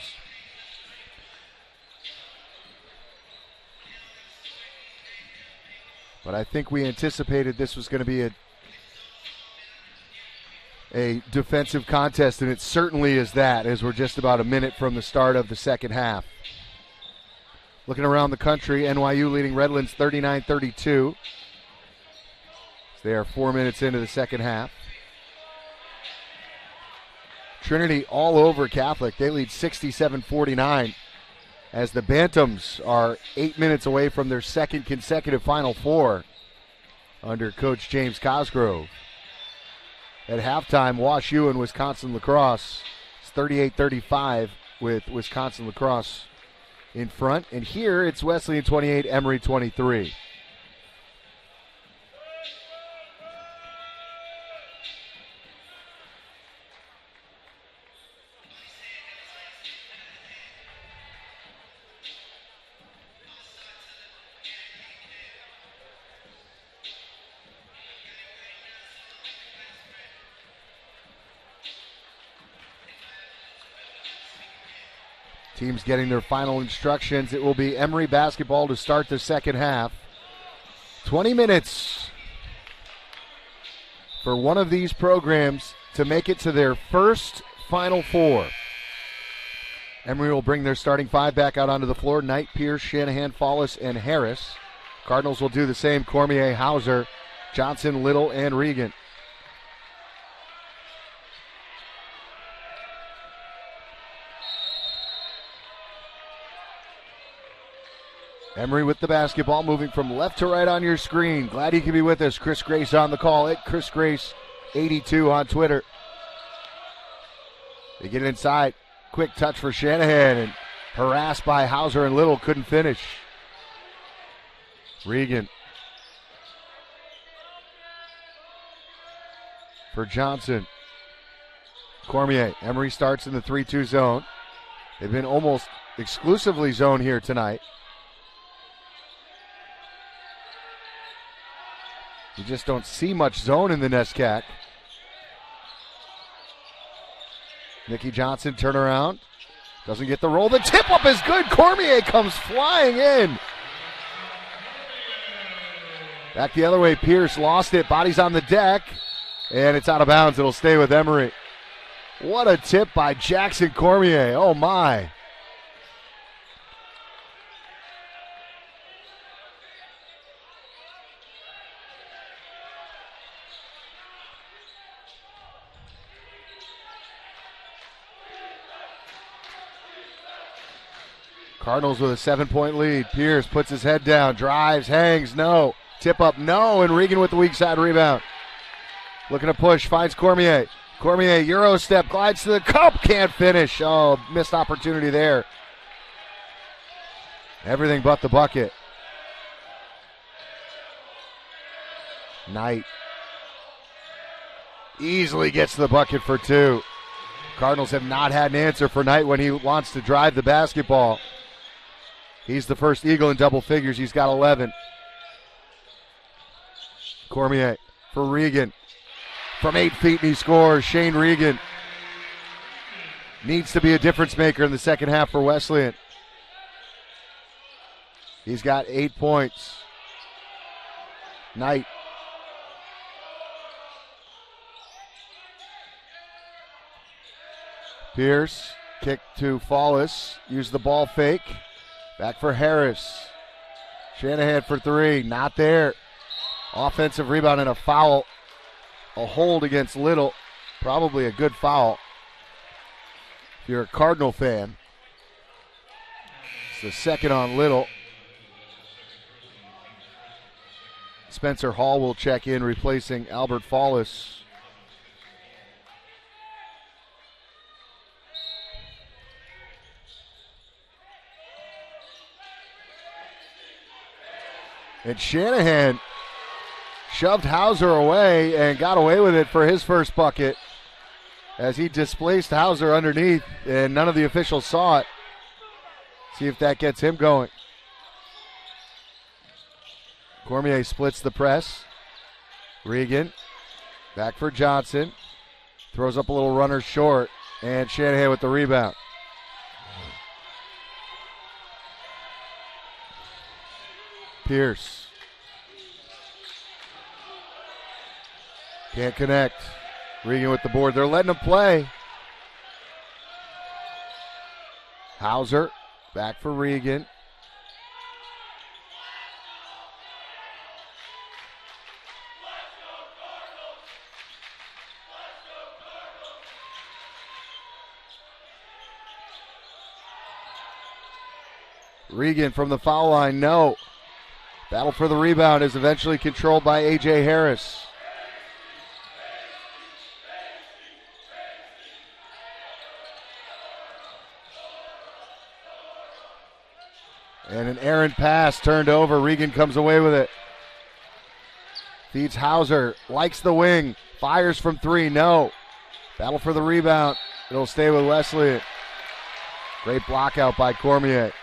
But I think we anticipated this was going to be a defensive contest, and it certainly is that, as we're just about a minute from the start of the second half. Looking around the country, NYU leading Redlands 39-32. They are 4 minutes into the second half. Trinity all over Catholic. They lead 67-49 as the Bantams are 8 minutes away from their second consecutive Final Four under Coach James Cosgrove. At halftime, Wash U and Wisconsin Lacrosse. It's 38-35 with Wisconsin Lacrosse in front. And here it's Wesleyan 28, Emory 23. Teams getting their final instructions. It will be Emory basketball to start the second half. 20 minutes for one of these programs to make it to their first Final Four. Emory will bring their starting 5 back out onto the floor. Knight, Pierce, Shanahan, Follis, and Harris. Cardinals will do the same. Cormier, Hauser, Johnson, Little, and Regan. Emory with the basketball, moving from left to right on your screen. Glad you can be with us. Chris Grace on the call. At Chris Grace 82 on Twitter. They get it inside. Quick touch for Shanahan, and harassed by Hauser and Little, couldn't finish. Regan for Johnson. Cormier. Emory starts in the 3-2 zone. They've been almost exclusively zone here tonight. You just don't see much zone in the NESCAC. Nicky Johnson turnaround. Doesn't get the roll. The tip-up is good. Cormier comes flying in. Back the other way. Pierce lost it. Body's on the deck. And it's out of bounds. It'll stay with Emory. What a tip by Jackson Cormier. Oh, my. Cardinals with a 7-point lead. Pierce puts his head down, drives, hangs, no. Tip up, no, and Regan with the weak side rebound. Looking to push, finds Cormier. Cormier, Euro step, glides to the cup, can't finish. Oh, missed opportunity there. Everything but the bucket. Knight easily gets the bucket for two. Cardinals have not had an answer for Knight when he wants to drive the basketball. He's the first Eagle in double figures. He's got 11. Cormier for Regan. From 8 feet, and he scores. Shane Regan needs to be a difference maker in the second half for Wesleyan. He's got 8 points. Knight. Pierce, kick to Fallis. Use the ball fake. Back for Harris. Shanahan for three. Not there. Offensive rebound and a foul. A hold against Little. Probably a good foul if you're a Cardinal fan. It's the second on Little. Spencer Hall will check in, replacing Albert Fallis. And Shanahan shoved Hauser away and got away with it for his first bucket as he displaced Hauser underneath, and none of the officials saw it. See if that gets him going. Cormier splits the press. Regan back for Johnson. Throws up a little runner short, and Shanahan with the rebound. Pierce. Can't connect. Regan with the board. They're letting him play. Hauser back for Regan. Regan from the foul line, no. Battle for the rebound is eventually controlled by A.J. Harris. And an errant pass turned over. Regan comes away with it. Feeds Hauser. Likes the wing. Fires from three. No. Battle for the rebound. It'll stay with Wesleyan. Great block out by Cormier.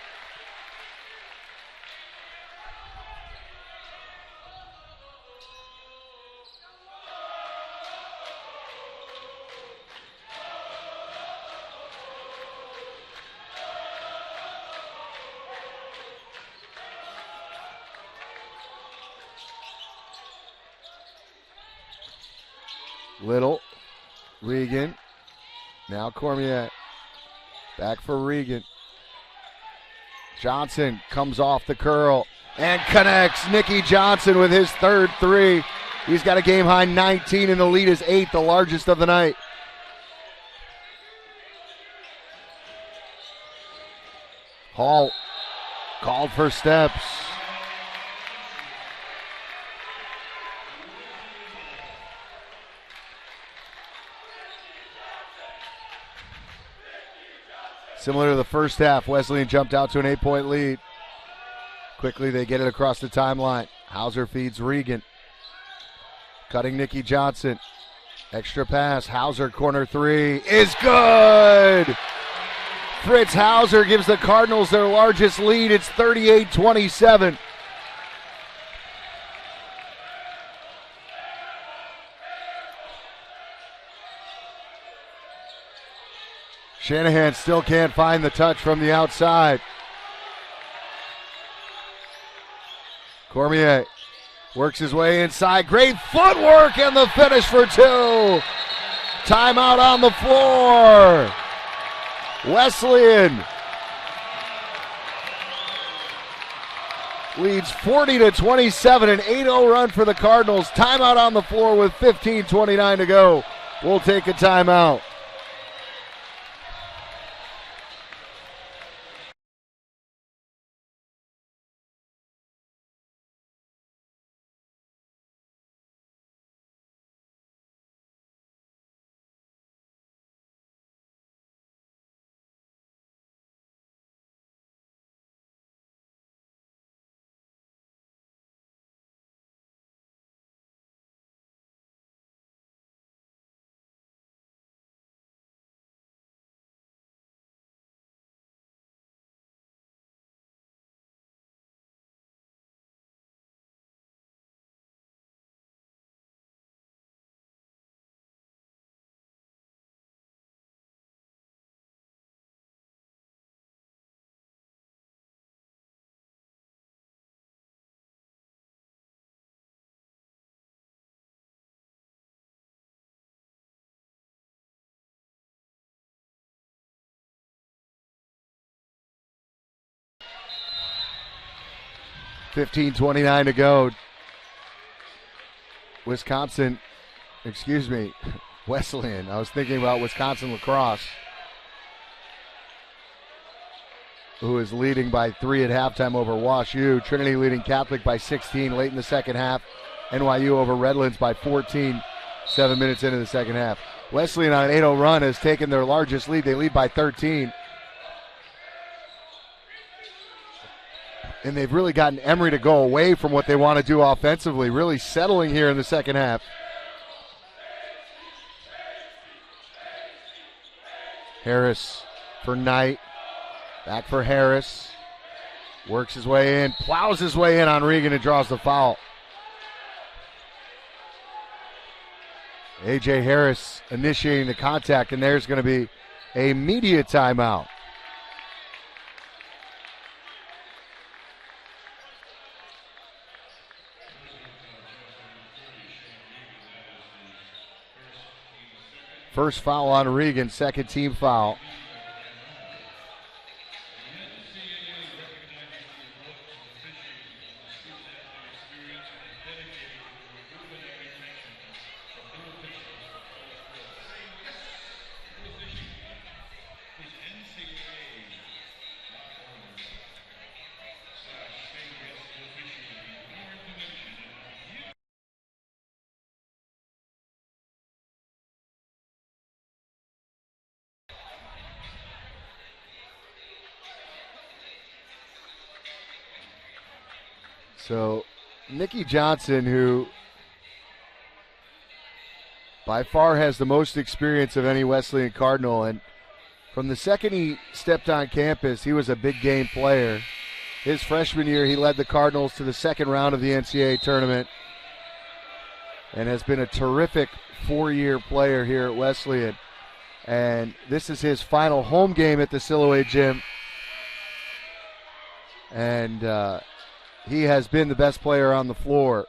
Little, Regan, now Cormier, back for Regan. Johnson comes off the curl and connects. Nicky Johnson with his third three. He's got a game-high 19 and the lead is 8, the largest of the night. Hall called for steps. Similar to the first half, Wesleyan jumped out to an 8-point lead. Quickly they get it across the timeline. Hauser feeds Regan. Cutting Nikki Johnson. Extra pass. Hauser, corner three is good. Fritz Hauser gives the Cardinals their largest lead. It's 38-27. Shanahan still can't find the touch from the outside. Cormier works his way inside. Great footwork and the finish for two. Timeout on the floor. Wesleyan leads 40-27, an 8-0 run for the Cardinals. Timeout on the floor with 15:29 to go. We'll take a timeout. $15:29 to go. Wesleyan. I was thinking about Wisconsin lacrosse, who is leading by 3 at halftime over Wash U. Trinity leading Catholic by 16 late in the second half. NYU over Redlands by 14, 7 minutes into the second half. Wesleyan on an 8-0 run has taken their largest lead. They lead by 13. And they've really gotten Emory to go away from what they want to do offensively, really settling here in the second half. Harris for Knight. Back for Harris. Works his way in, plows his way in on Regan and draws the foul. A.J. Harris initiating the contact, and there's going to be a media timeout. First foul on Regan, second team foul. So, Nikki Johnson, who by far has the most experience of any Wesleyan Cardinal, and from the second he stepped on campus, he was a big game player. His freshman year, he led the Cardinals to the second round of the NCAA tournament and has been a terrific 4-year player here at Wesleyan. And this is his final home game at the Siloé Gym. And he has been the best player on the floor.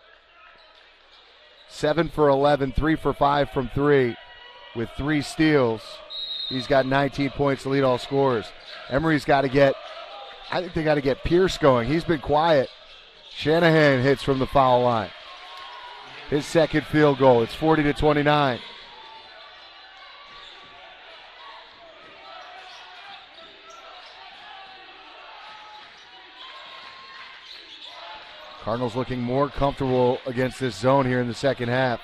7 for 11, 3 for 5 from 3 with 3 steals. He's got 19 points to lead all scorers. Emory's got to get, I think they got to get Pierce going. He's been quiet. Shanahan hits from the foul line. His second field goal. It's 40-29. Cardinals looking more comfortable against this zone here in the second half.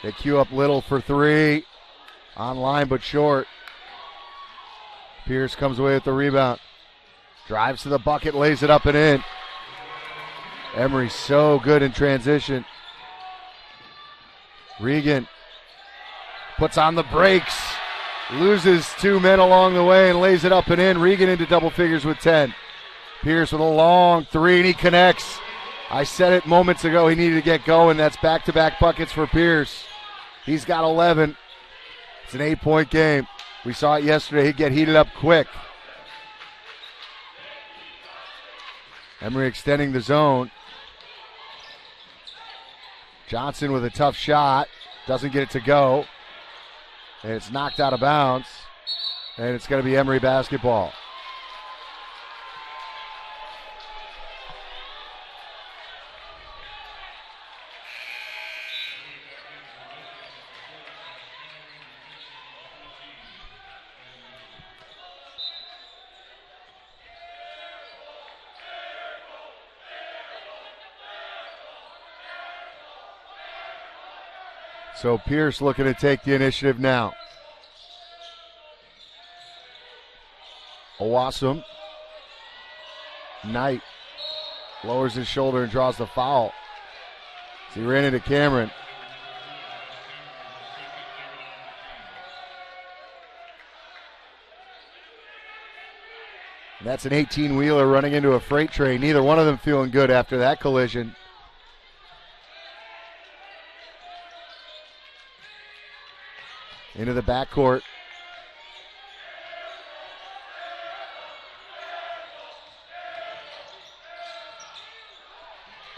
They queue up Little for 3. On line but short. Pierce comes away with the rebound. Drives to the bucket, lays it up and in. Emory so good in transition. Regan puts on the brakes. Loses 2 men along the way and lays it up and in. Regan into double figures with 10. Pierce with a long three, and he connects. I said it moments ago, he needed to get going. That's back-to-back buckets for Pierce. He's got 11. It's an 8-point game. We saw it yesterday. He'd get heated up quick. Emory extending the zone. Johnson with a tough shot. Doesn't get it to go. And it's knocked out of bounds. And it's going to be Emory basketball. So Pierce looking to take the initiative now. Owasum. Knight lowers his shoulder and draws the foul. So he ran into Cameron. And that's an 18-wheeler running into a freight train. Neither one of them feeling good after that collision. Into the backcourt.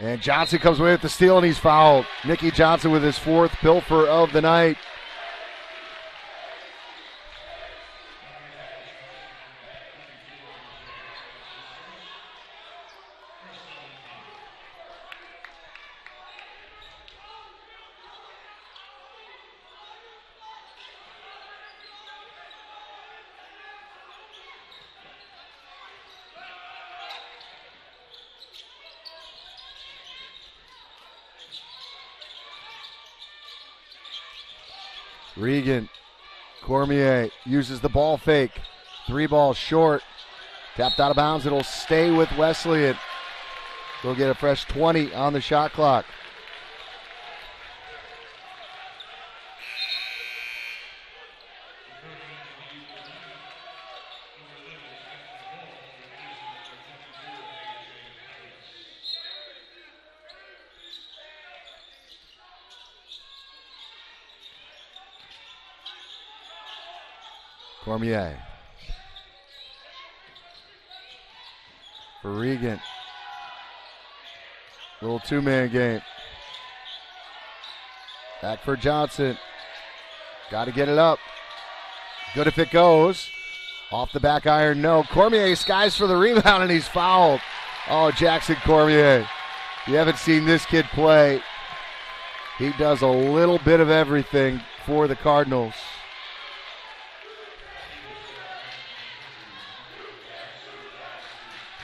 And Johnson comes away with the steal, and he's fouled. Nicky Johnson with his fourth pilfer of the night. Regan, Cormier uses the ball fake. 3 ball short. Tapped out of bounds. It'll stay with Wesleyan. They'll get a fresh 20 on the shot clock. Cormier. For Regan. Little 2-man game. Back for Johnson. Got to get it up. Good if it goes. Off the back iron, no. Cormier skies for the rebound, and he's fouled. Oh, Jackson Cormier. You haven't seen this kid play. He does a little bit of everything for the Cardinals.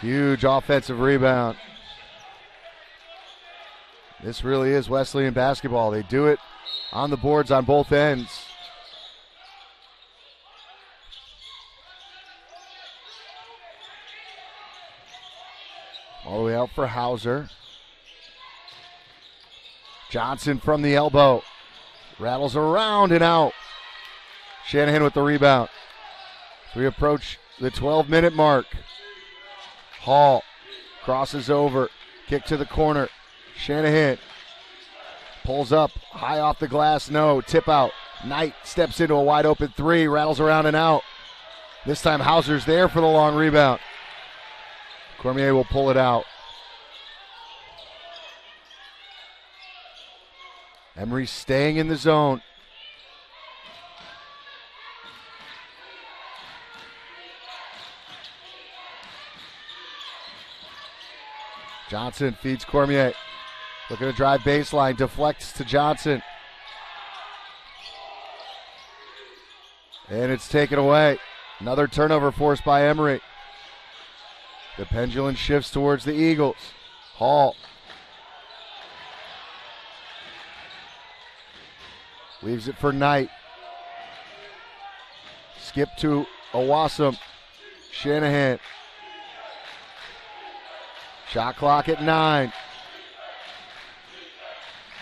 Huge offensive rebound. This really is Wesleyan basketball. They do it on the boards on both ends. All the way out for Hauser. Johnson from the elbow. Rattles around and out. Shanahan with the rebound. We approach the 12-minute mark. Hall crosses over. Kick to the corner. Shanahan pulls up. High off the glass. No. Tip out. Knight steps into a wide open 3. Rattles around and out. This time Hauser's there for the long rebound. Cormier will pull it out. Emory staying in the zone. Johnson feeds Cormier. Looking to drive baseline. Deflects to Johnson. And it's taken away. Another turnover forced by Emory. The pendulum shifts towards the Eagles. Hall. Leaves it for Knight. Skip to Owasum. Shanahan. Shot clock at 9.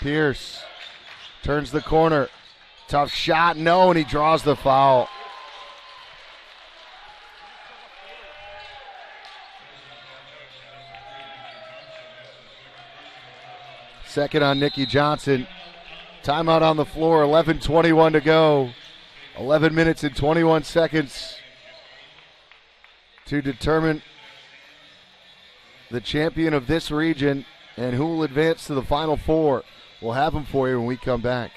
Pierce turns the corner. Tough shot, no, and he draws the foul. Second on Nikki Johnson. Timeout on the floor, 11:21 to go. 11 minutes and 21 seconds to determine the champion of this region and who will advance to the Final Four. We'll have them for you when we come back.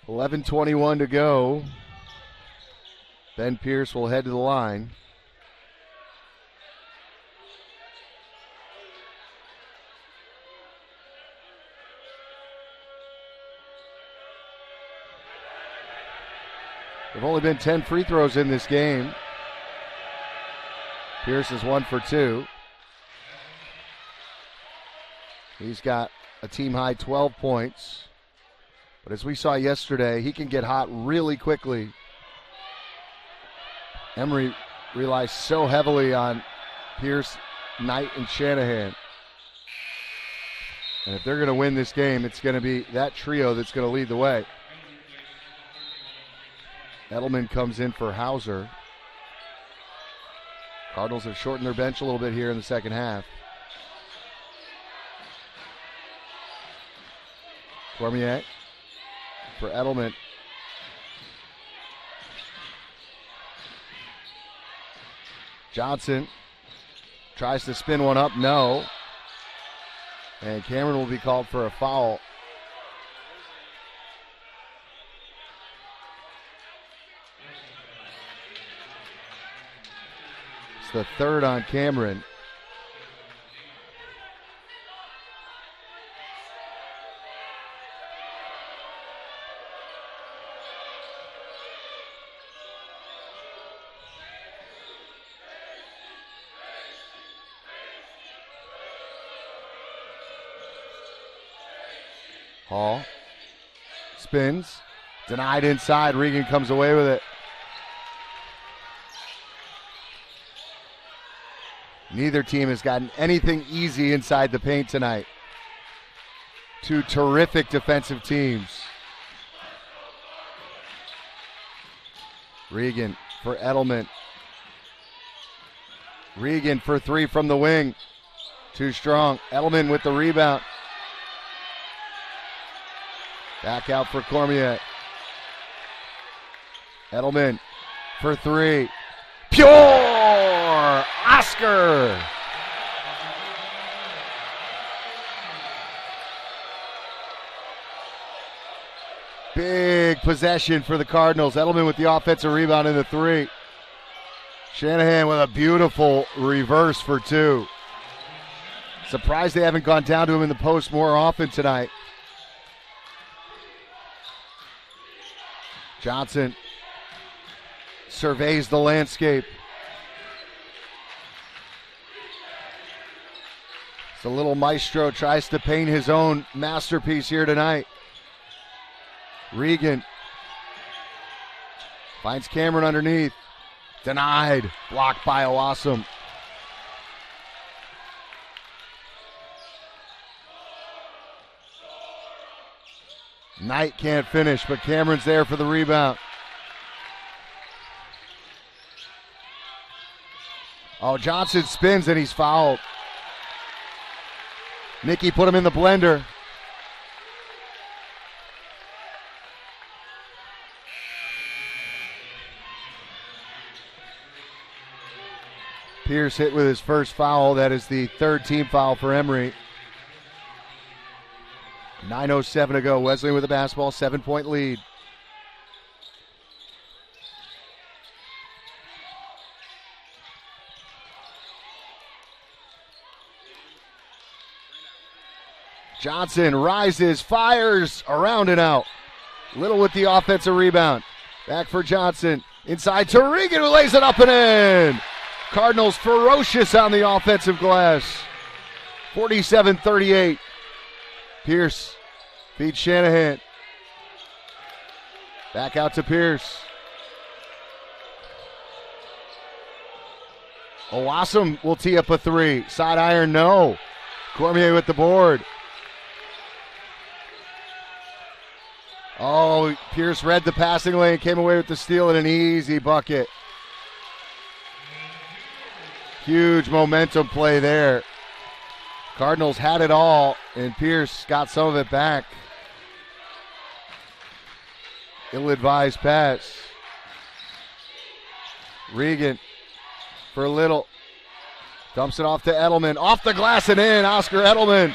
$11:21 to go. Ben Pierce will head to the line. There have only been 10 free throws in this game. Pierce is 1 for 2. He's got a team-high 12 points. But as we saw yesterday, he can get hot really quickly. Emory relies so heavily on Pierce, Knight, and Shanahan. And if they're going to win this game, it's going to be that trio that's going to lead the way. Edelman comes in for Hauser. Cardinals have shortened their bench a little bit here in the second half. Cormier for Edelman. Johnson tries to spin one up, no. And Cameron will be called for a foul. It's the third on Cameron. Hall spins, denied inside. Regan comes away with it. Neither team has gotten anything easy inside the paint tonight. Two terrific defensive teams. Regan for Edelman. Regan for 3 from the wing. Too strong. Edelman with the rebound. Back out for Cormier. Edelman for 3. Pure! Oscar! Big possession for the Cardinals. Edelman with the offensive rebound in the 3. Shanahan with a beautiful reverse for 2. Surprised they haven't gone down to him in the post more often tonight. Johnson surveys the landscape. The little maestro tries to paint his own masterpiece here tonight. Regan finds Cameron underneath. Denied. Blocked by Owassum. Knight can't finish, but Cameron's there for the rebound. Oh, Johnson spins and he's fouled. Nicky put him in the blender. Pierce hit with his first foul. That is the third team foul for Emory. 9:07 to go. Wesleyan with the basketball, 7-point lead. Johnson rises, fires, around and out. Little with the offensive rebound. Back for Johnson. Inside to Regan, who lays it up and in. Cardinals ferocious on the offensive glass. 47-38. Pierce feeds Shanahan. Back out to Pierce. Owassum will tee up a three. Side iron, no. Cormier with the board. Oh, Pierce read the passing lane, came away with the steal and an easy bucket. Huge momentum play there. Cardinals had it all, and Pierce got some of it back. Ill-advised pass. Regan for Little. Dumps it off to Edelman. Off the glass and in. Oscar Edelman.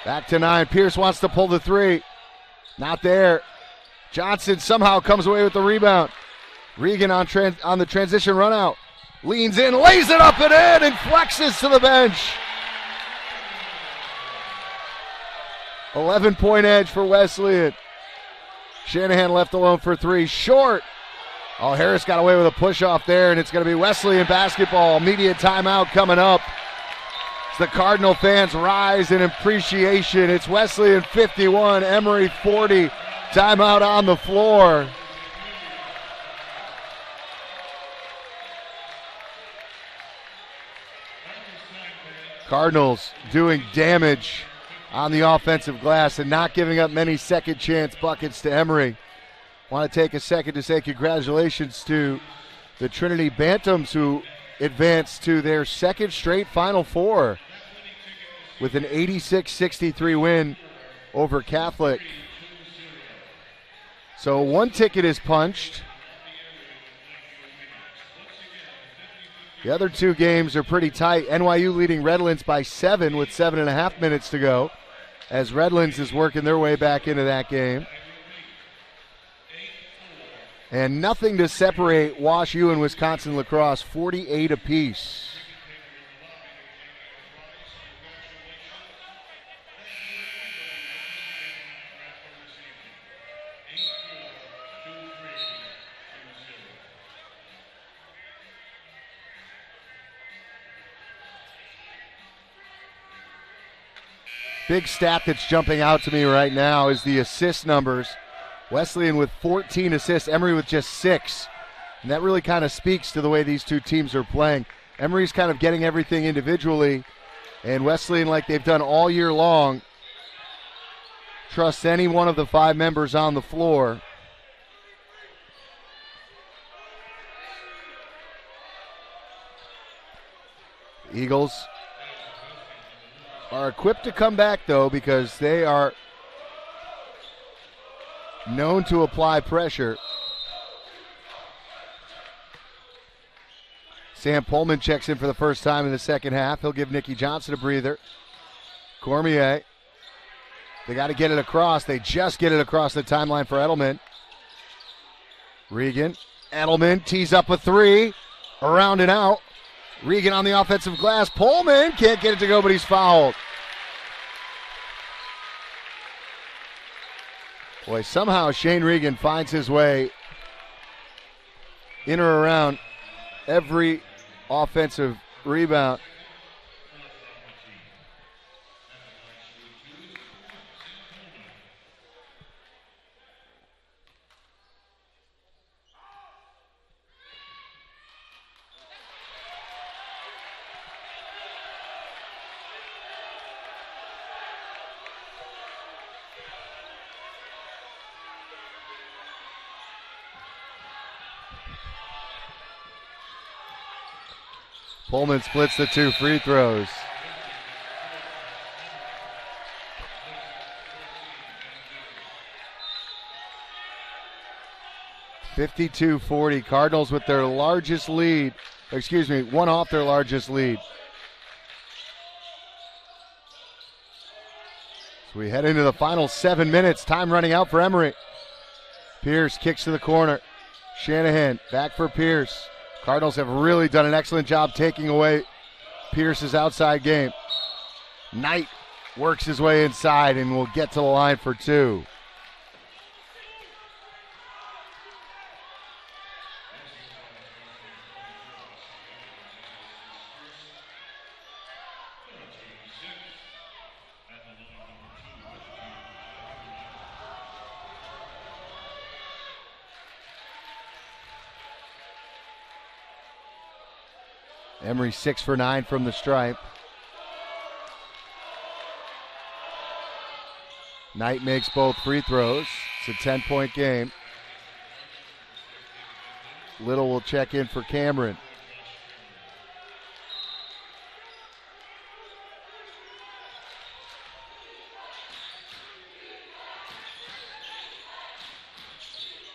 Back to 9. Pierce wants to pull the three. Not there. Johnson somehow comes away with the rebound. Regan on the transition run out. Leans in, lays it up and in, and flexes to the bench. 11-point edge for Wesleyan. Shanahan left alone for three. Short. Oh, Harris got away with a push-off there, and it's going to be Wesleyan basketball. Immediate timeout coming up. As the Cardinal fans rise in appreciation. It's Wesleyan 51, Emory 40. Timeout on the floor. Cardinals doing damage on the offensive glass and not giving up many second chance buckets to Emory. Want to take a second to say congratulations to the Trinity Bantams, who advanced to their second straight Final Four with an 86-63 win over Catholic. So one ticket is punched. The other two games are pretty tight. NYU leading Redlands by 7 with 7.5 minutes to go, as Redlands is working their way back into that game. And nothing to separate Wash U and Wisconsin lacrosse, 48 apiece. Big stat that's jumping out to me right now is the assist numbers. Wesleyan with 14 assists, Emory with just 6. And that really kind of speaks to the way these two teams are playing. Emory's kind of getting everything individually, and Wesleyan, like they've done all year long, trusts any one of the 5 members on the floor. Eagles are equipped to come back, though, because they are known to apply pressure. Sam Pullman checks in for the first time in the second half. He'll give Nicky Johnson a breather. Cormier. They got to get it across. They just get it across the timeline for Edelman. Regan. Edelman tees up a three. Around and out. Regan on the offensive glass. Pullman can't get it to go, but he's fouled. Boy, somehow Shane Regan finds his way in or around every offensive rebound. Pullman splits the 2 free throws. (52-40). Cardinals with their largest lead. One off their largest lead. So we head into the final 7 minutes. Time running out for Emory. Pierce kicks to the corner. Shanahan back for Pierce. Cardinals have really done an excellent job taking away Pierce's outside game. Knight works his way inside and will get to the line for 2. Emory 6 for 9 from the stripe. Knight makes both free throws. It's a 10-point game. Little will check in for Cameron.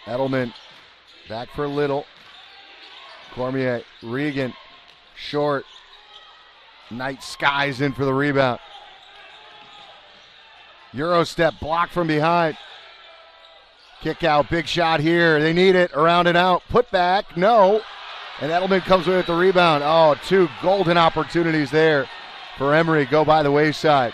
Edelman back for Little. Cormier, Regan. Short. Knight skies in for the rebound. Euro step blocked from behind. Kick out, big shot here. They need it. Around and out. Put back. No. And Edelman comes away with the rebound. Oh, 2 golden opportunities there for Emory. Go by the wayside.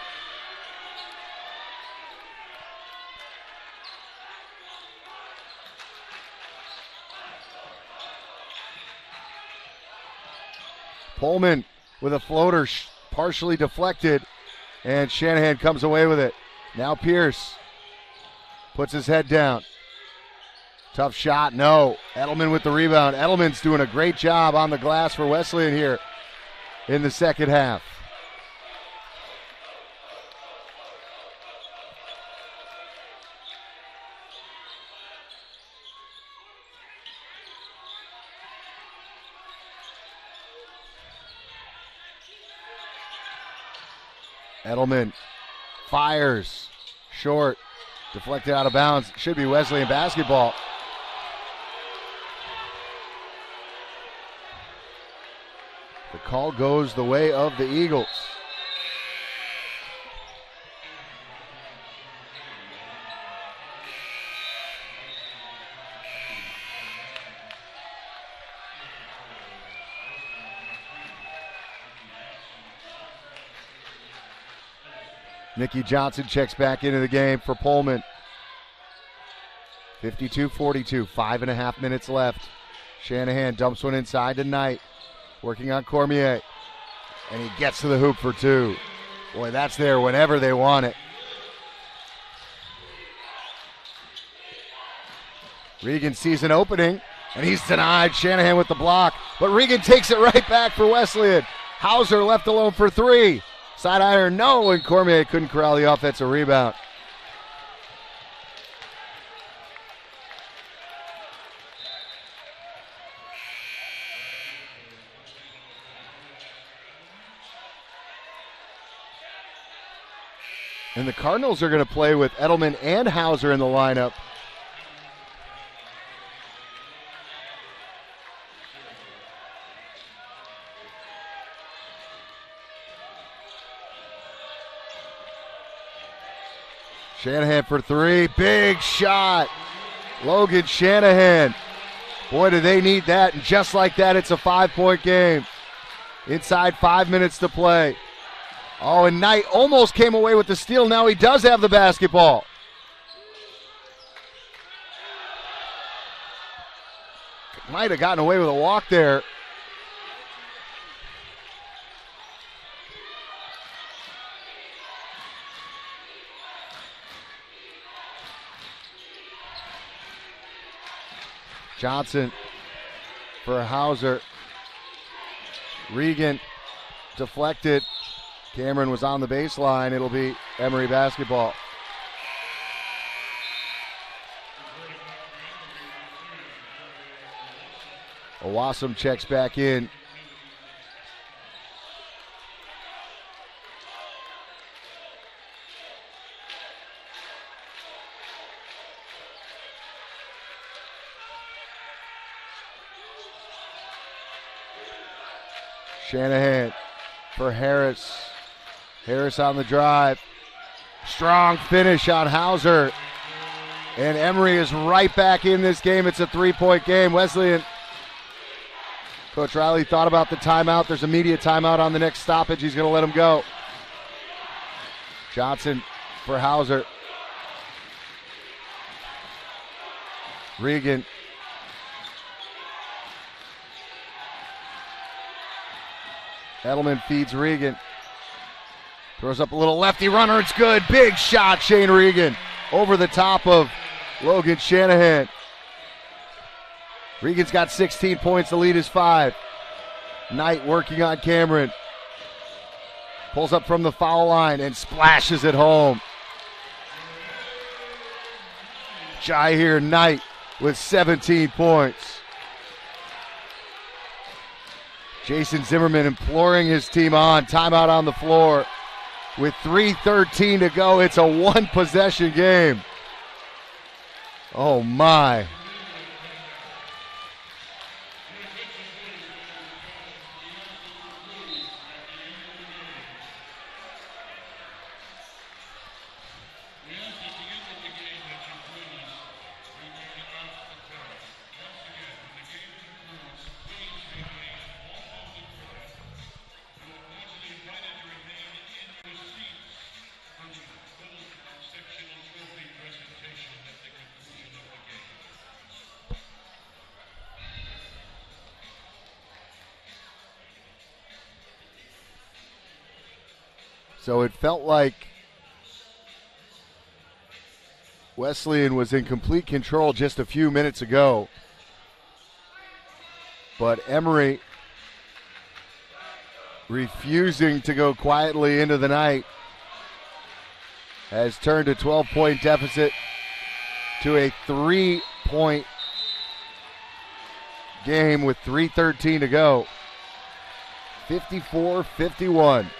Pullman with a floater partially deflected, and Shanahan comes away with it. Now Pierce puts his head down. Tough shot, no. Edelman with the rebound. Edelman's doing a great job on the glass for Wesleyan here in the second half. Edelman fires. Short. Deflected out of bounds. Should be Wesleyan basketball. The call goes the way of the Eagles. Nicky Johnson checks back into the game for Pullman. 52-42, 5.5 minutes left. Shanahan dumps one inside to Knight. Working on Cormier. And he gets to the hoop for 2. Boy, that's there whenever they want it. Regan sees an opening, and he's denied. Shanahan with the block. But Regan takes it right back for Wesleyan. Hauser left alone for 3. Side iron, no, and Cormier couldn't corral the offensive rebound. And the Cardinals are going to play with Edelman and Hauser in the lineup. Shanahan for 3. Big shot. Logan Shanahan. Boy, do they need that. And just like that, it's a 5-point game. Inside 5 minutes to play. Oh, and Knight almost came away with the steal. Now he does have the basketball. Might have gotten away with a walk there. Johnson for Hauser. Regan deflected. Cameron was on the baseline. It'll be Emory basketball. Owasum checks back in. Shanahan for Harris. Harris on the drive. Strong finish on Hauser. And Emory is right back in this game. It's a 3-point game. Wesleyan. Coach Riley thought about the timeout. There's a media timeout on the next stoppage. He's going to let him go. Johnson for Hauser. Regan. Edelman feeds Regan. Throws up a little lefty runner. It's good. Big shot, Shane Regan. Over the top of Logan Shanahan. Regan's got 16 points. The lead is 5. Knight working on Cameron. Pulls up from the foul line and splashes it home. Jair Knight with 17 points. Jason Zimmerman imploring his team on. Timeout on the floor. With 3:13 to go, it's a one-possession game. Oh, my. So it felt like Wesleyan was in complete control just a few minutes ago. But Emory refusing to go quietly into the night has turned a 12-point deficit to a 3-point game with 3:13 to go. 54-51.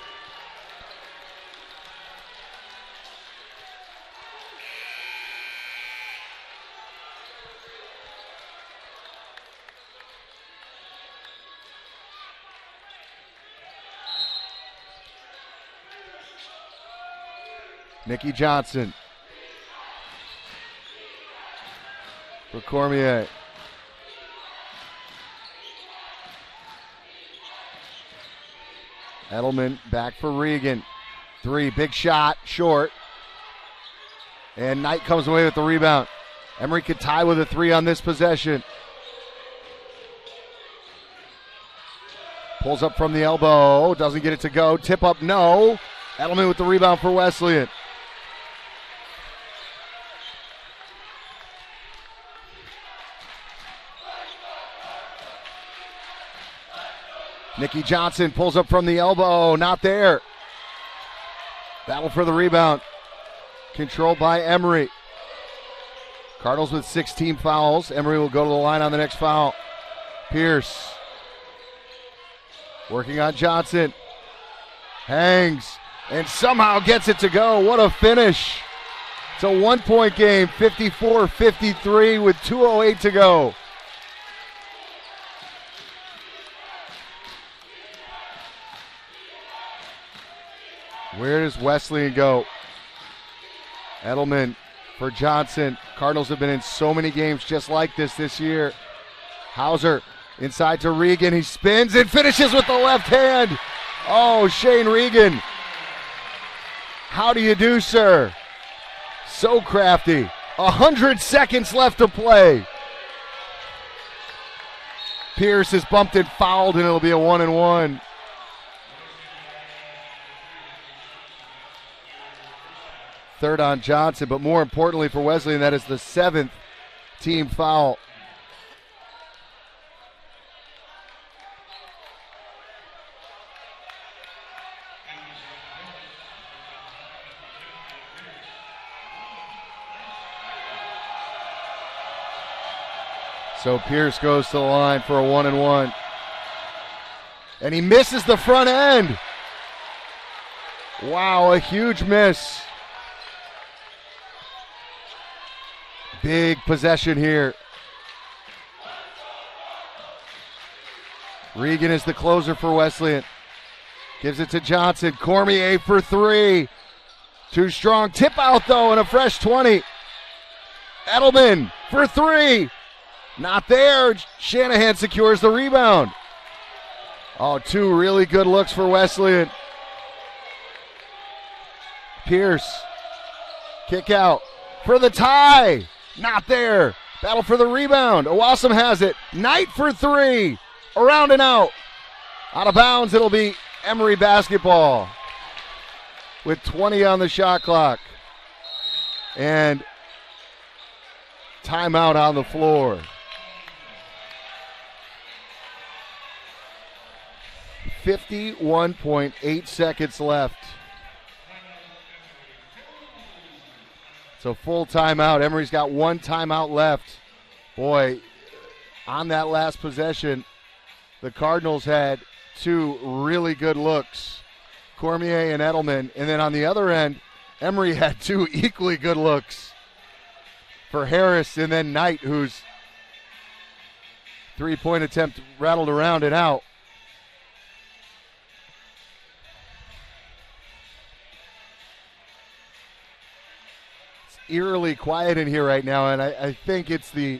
Nikki Johnson for Cormier. Edelman back for Regan. 3, big shot, short. And Knight comes away with the rebound. Emory could tie with a 3 on this possession. Pulls up from the elbow, doesn't get it to go. Tip up, no. Edelman with the rebound for Wesleyan. Nikki Johnson pulls up from the elbow, not there. Battle for the rebound. Controlled by Emory. Cardinals with 16 fouls. Emory will go to the line on the next foul. Pierce. Working on Johnson. Hangs. And somehow gets it to go. What a finish. It's a 1-point game. 54-53 with 2:08 to go. Where does Wesleyan go? Edelman for Johnson. Cardinals have been in so many games just like this year. Hauser inside to Regan. He spins and finishes with the left hand. Oh, Shane Regan. How do you do, sir? So crafty. 100 seconds left to play. Pierce is bumped and fouled, and it'll be a 1-and-1. Third on Johnson, but more importantly for Wesleyan, that is the 7th team foul. So Pierce goes to the line for a 1-and-1. And he misses the front end. Wow, a huge miss. Big possession here. Regan is the closer for Wesleyan. Gives it to Johnson. Cormier for three. Too strong. Tip out, though, and a fresh 20. Edelman for three. Not there. Shanahan secures the rebound. Oh, two really good looks for Wesleyan. Pierce. Kick out for the tie. Not there. Battle for the rebound. Owasam has it. Knight for three. Around and out. Out of bounds. It'll be Emory basketball with 20 on the shot clock. And timeout on the floor. 51.8 seconds left. It's a full timeout. Emory's got one timeout left. Boy, on that last possession, the Cardinals had two really good looks, Cormier and Edelman. And then on the other end, Emory had two equally good looks for Harris and then Knight, whose three-point attempt rattled around and out. Eerily quiet in here right now, and I think it's the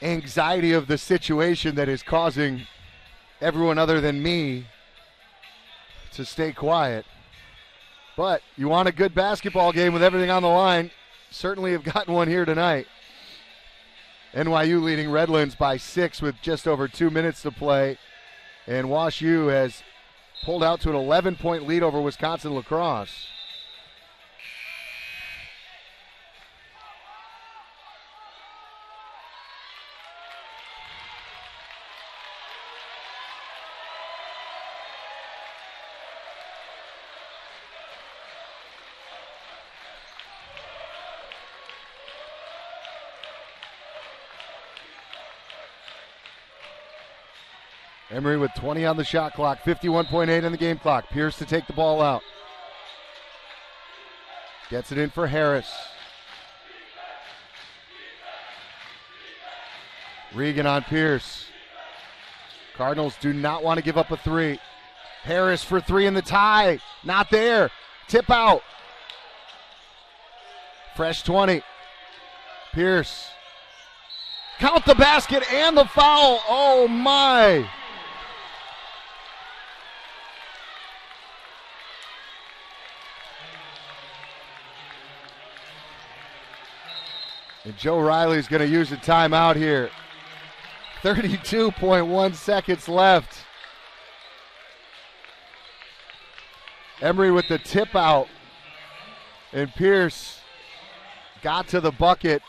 anxiety of the situation that is causing everyone other than me to stay quiet. But you want a good basketball game with everything on the line. Certainly have gotten one here tonight. NYU leading Redlands by 6 with just over 2 minutes to play. And Wash U has pulled out to an 11-point lead over Wisconsin La Crosse. Emory with 20 on the shot clock, 51.8 on the game clock. Pierce to take the ball out. Gets it in for Harris. Regan on Pierce. Cardinals do not want to give up a three. Harris for three in the tie. Not there. Tip out. Fresh 20. Pierce. Count the basket and the foul. Oh, my. And Joe Riley's going to use a timeout here. 32.1 seconds left. Emory with the tip out. And Pierce got to the bucket.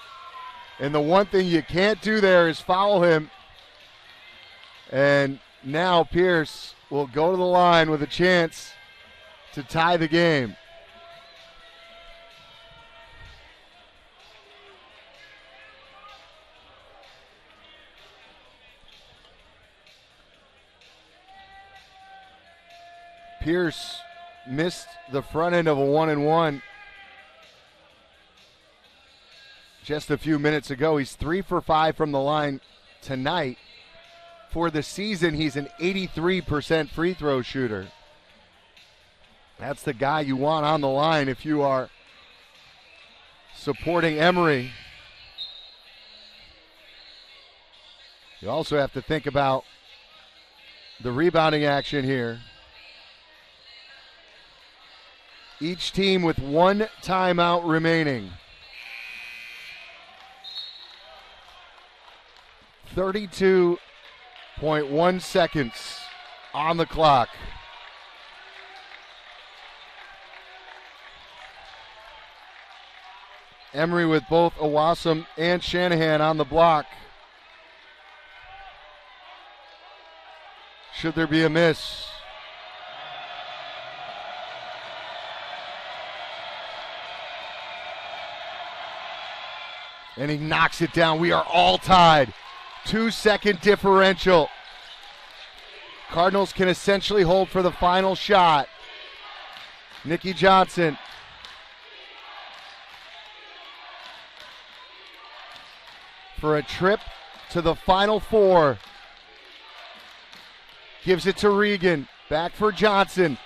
And the one thing you can't do there is foul him. And now Pierce will go to the line with a chance to tie the game. Pierce missed the front end of a 1-and-1 just a few minutes ago. He's 3 for 5 from the line tonight. For the season, he's an 83% free throw shooter. That's the guy you want on the line if you are supporting Emory. You also have to think about the rebounding action here. Each team with one timeout remaining. 32.1 seconds on the clock. Emory with both Owasam and Shanahan on the block. Should there be a miss? And he knocks it down. We are all tied. 2-second differential. Cardinals can essentially hold for the final shot. Nikki Johnson. For a trip to the Final Four Gives it to Regan. Back for Johnson.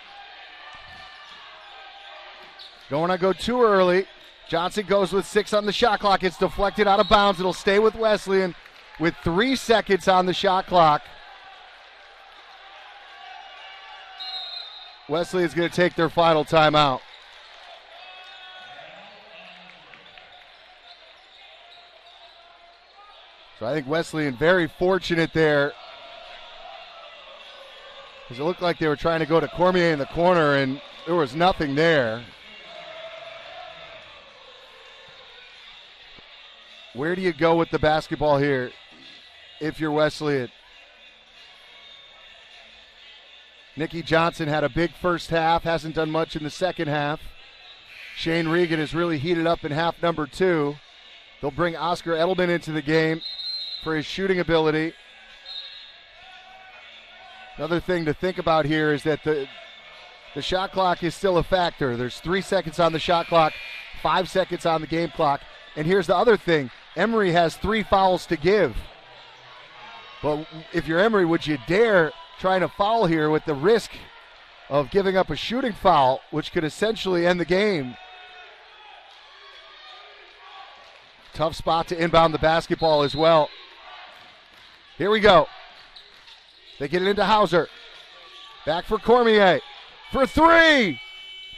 Don't want to go too early. Johnson goes with 6 on the shot clock. It's deflected out of bounds. It'll stay with Wesleyan with 3 seconds on the shot clock. Wesleyan's going to take their final timeout. So I think Wesleyan very fortunate there, because it looked like they were trying to go to Cormier in the corner and there was nothing there. Where do you go with the basketball here if you're Wesleyan? Nikki Johnson had a big first half, hasn't done much in the second half. Shane Regan has really heated up in half number 2. They'll bring Oscar Edelman into the game for his shooting ability. Another thing to think about here is that the shot clock is still a factor. There's 3 seconds on the shot clock, 5 seconds on the game clock. And here's the other thing. Emory has 3 fouls to give. But if you're Emory, would you dare trying to foul here with the risk of giving up a shooting foul, which could essentially end the game? Tough spot to inbound the basketball as well. Here we go. They get it into Hauser. Back for Cormier. For 3.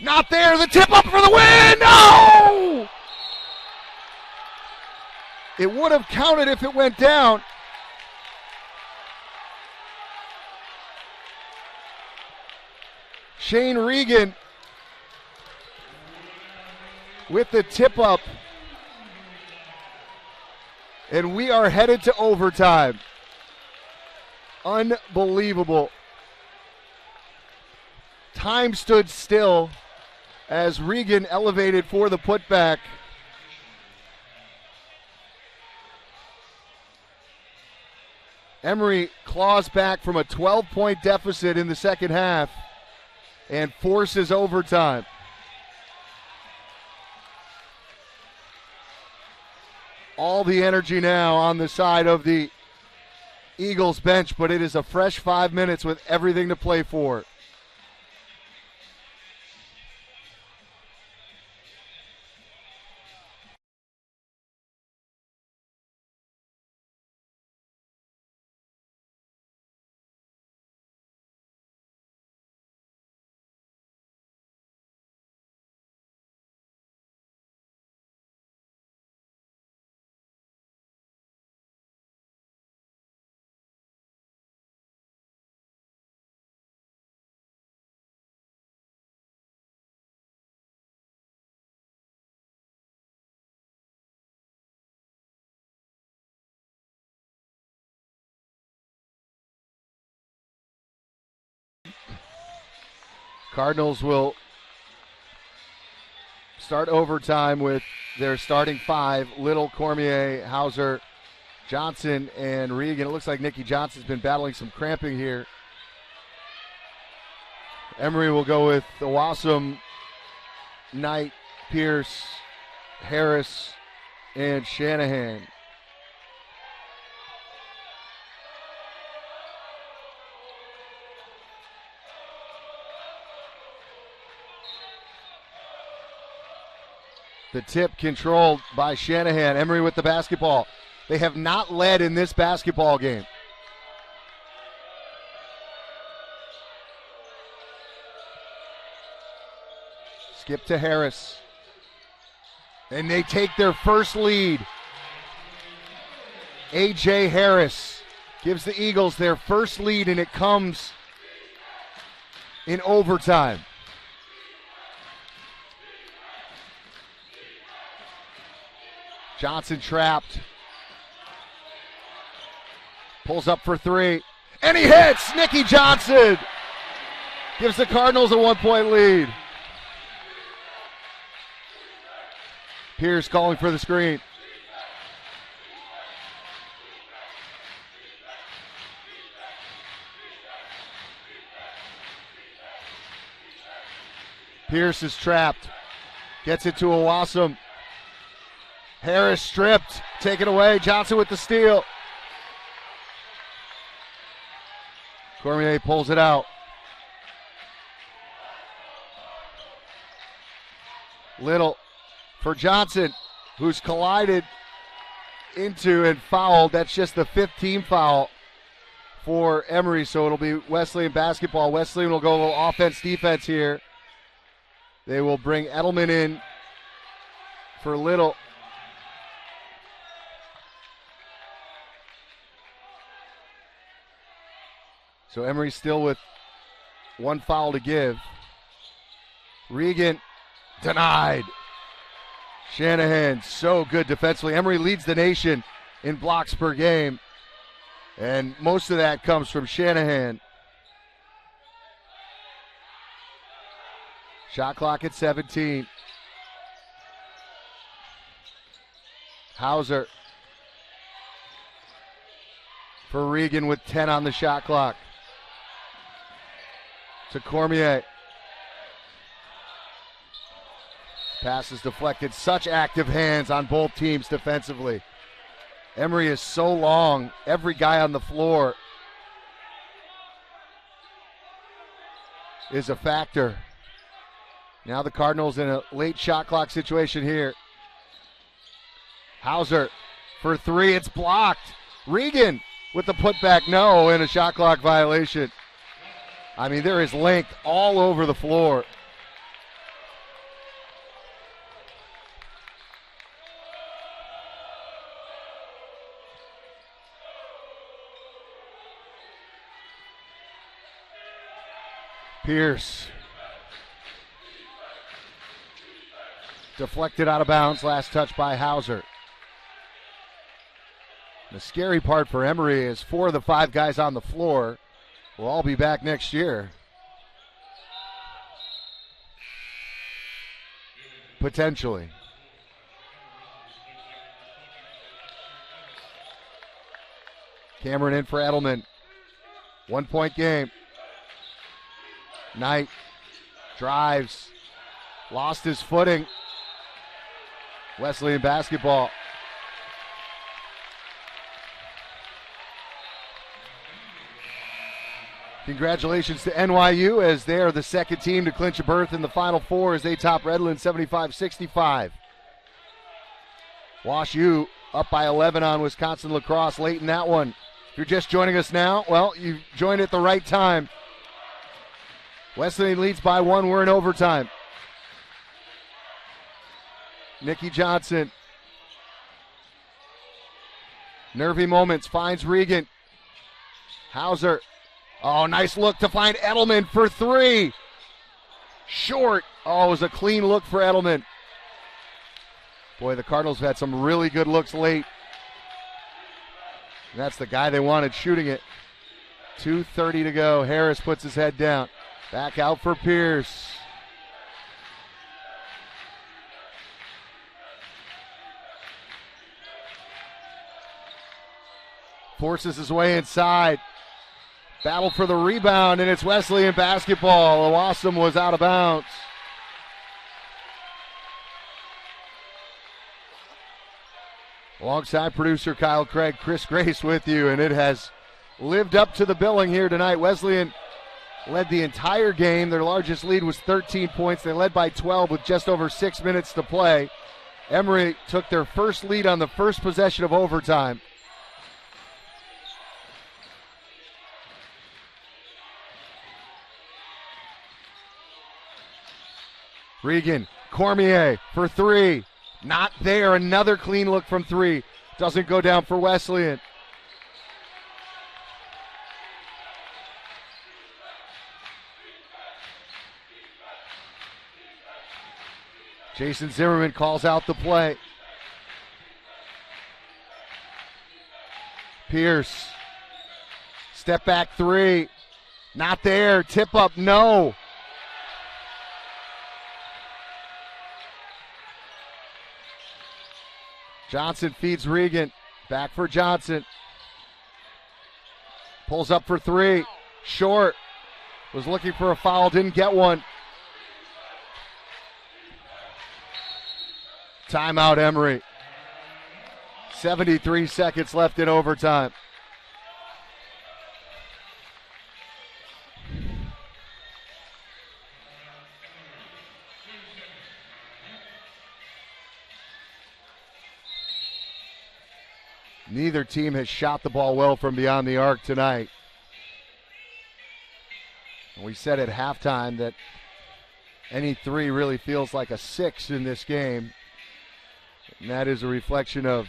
Not there. The tip up for the win. No! It would have counted if it went down. Shane Regan with the tip up. And we are headed to overtime. Unbelievable. Time stood still as Regan elevated for the putback. Emory claws back from a 12-point deficit in the second half and forces overtime. All the energy now on the side of the Eagles bench, but it is a fresh 5 minutes with everything to play for. Cardinals will start overtime with their starting 5, Little, Cormier, Hauser, Johnson, and Regan. It looks like Nikki Johnson's been battling some cramping here. Emory will go with Owasum, Knight, Pierce, Harris, and Shanahan. The tip controlled by Shanahan. Emory with the basketball. They have not led in this basketball game. Skip to Harris. And they take their first lead. A.J. Harris gives the Eagles their first lead, and it comes in overtime. Johnson trapped. Pulls up for 3. And he hits! Nikki Johnson gives the Cardinals a 1-point lead. Pierce calling for the screen. Pierce is trapped. Gets it to Owasum. Harris stripped. Taken away. Johnson with the steal. Cormier pulls it out. Little for Johnson, who's collided into and fouled. That's just the 5th team foul for Emory, so it'll be Wesleyan basketball. Wesleyan will go a little offense-defense here. They will bring Edelman in for Little. So Emory still with 1 foul to give. Regan denied. Shanahan so good defensively. Emory leads the nation in blocks per game, and most of that comes from Shanahan. Shot clock at 17. Hauser for Regan with 10 on the shot clock. To Cormier. Pass is deflected. Such active hands on both teams defensively. Emory is so long. Every guy on the floor is a factor. Now the Cardinals in a late shot clock situation here. Hauser for 3. It's blocked. Regan with the putback. No, and a shot clock violation. I mean, there is length all over the floor. Pierce. Deflected out of bounds. Last touch by Hauser. The scary part for Emory is 4 of the 5 guys on the floor will all be back next year. Potentially. Cameron in for Edelman. 1-point game. Knight drives. Lost his footing. Wesleyan basketball. Congratulations to NYU as they are the second team to clinch a berth in the Final Four as they top Redland 75-65. Wash U up by 11 on Wisconsin lacrosse late in that one. If you're just joining us now, well, you joined at the right time. Wesleyan leads by 1. We're in overtime. Nikki Johnson. Nervy moments. Finds Regan. Hauser. Oh, nice look to find Edelman for 3. Short. Oh, it was a clean look for Edelman. Boy, the Cardinals have had some really good looks late. And that's the guy they wanted shooting it. 2:30 to go. Harris puts his head down. Back out for Pierce. Forces his way inside. Battle for the rebound, and it's Wesleyan basketball. Owassum was out of bounds. Alongside producer Kyle Craig, Chris Grace with you, and it has lived up to the billing here tonight. Wesleyan led the entire game. Their largest lead was 13 points. They led by 12 with just over 6 minutes to play. Emory took their first lead on the first possession of overtime. Regan, Cormier for 3. Not there. Another clean look from 3. Doesn't go down for Wesleyan. Jason Zimmerman calls out the play. Pierce. Step back 3. Not there. Tip up, no. Johnson feeds Regan. Back for Johnson. Pulls up for 3. Short. Was looking for a foul. Didn't get one. Timeout, Emory. 73 seconds left in overtime. Neither team has shot the ball well from beyond the arc tonight. And we said at halftime that any three really feels like a 6 in this game. And that is a reflection of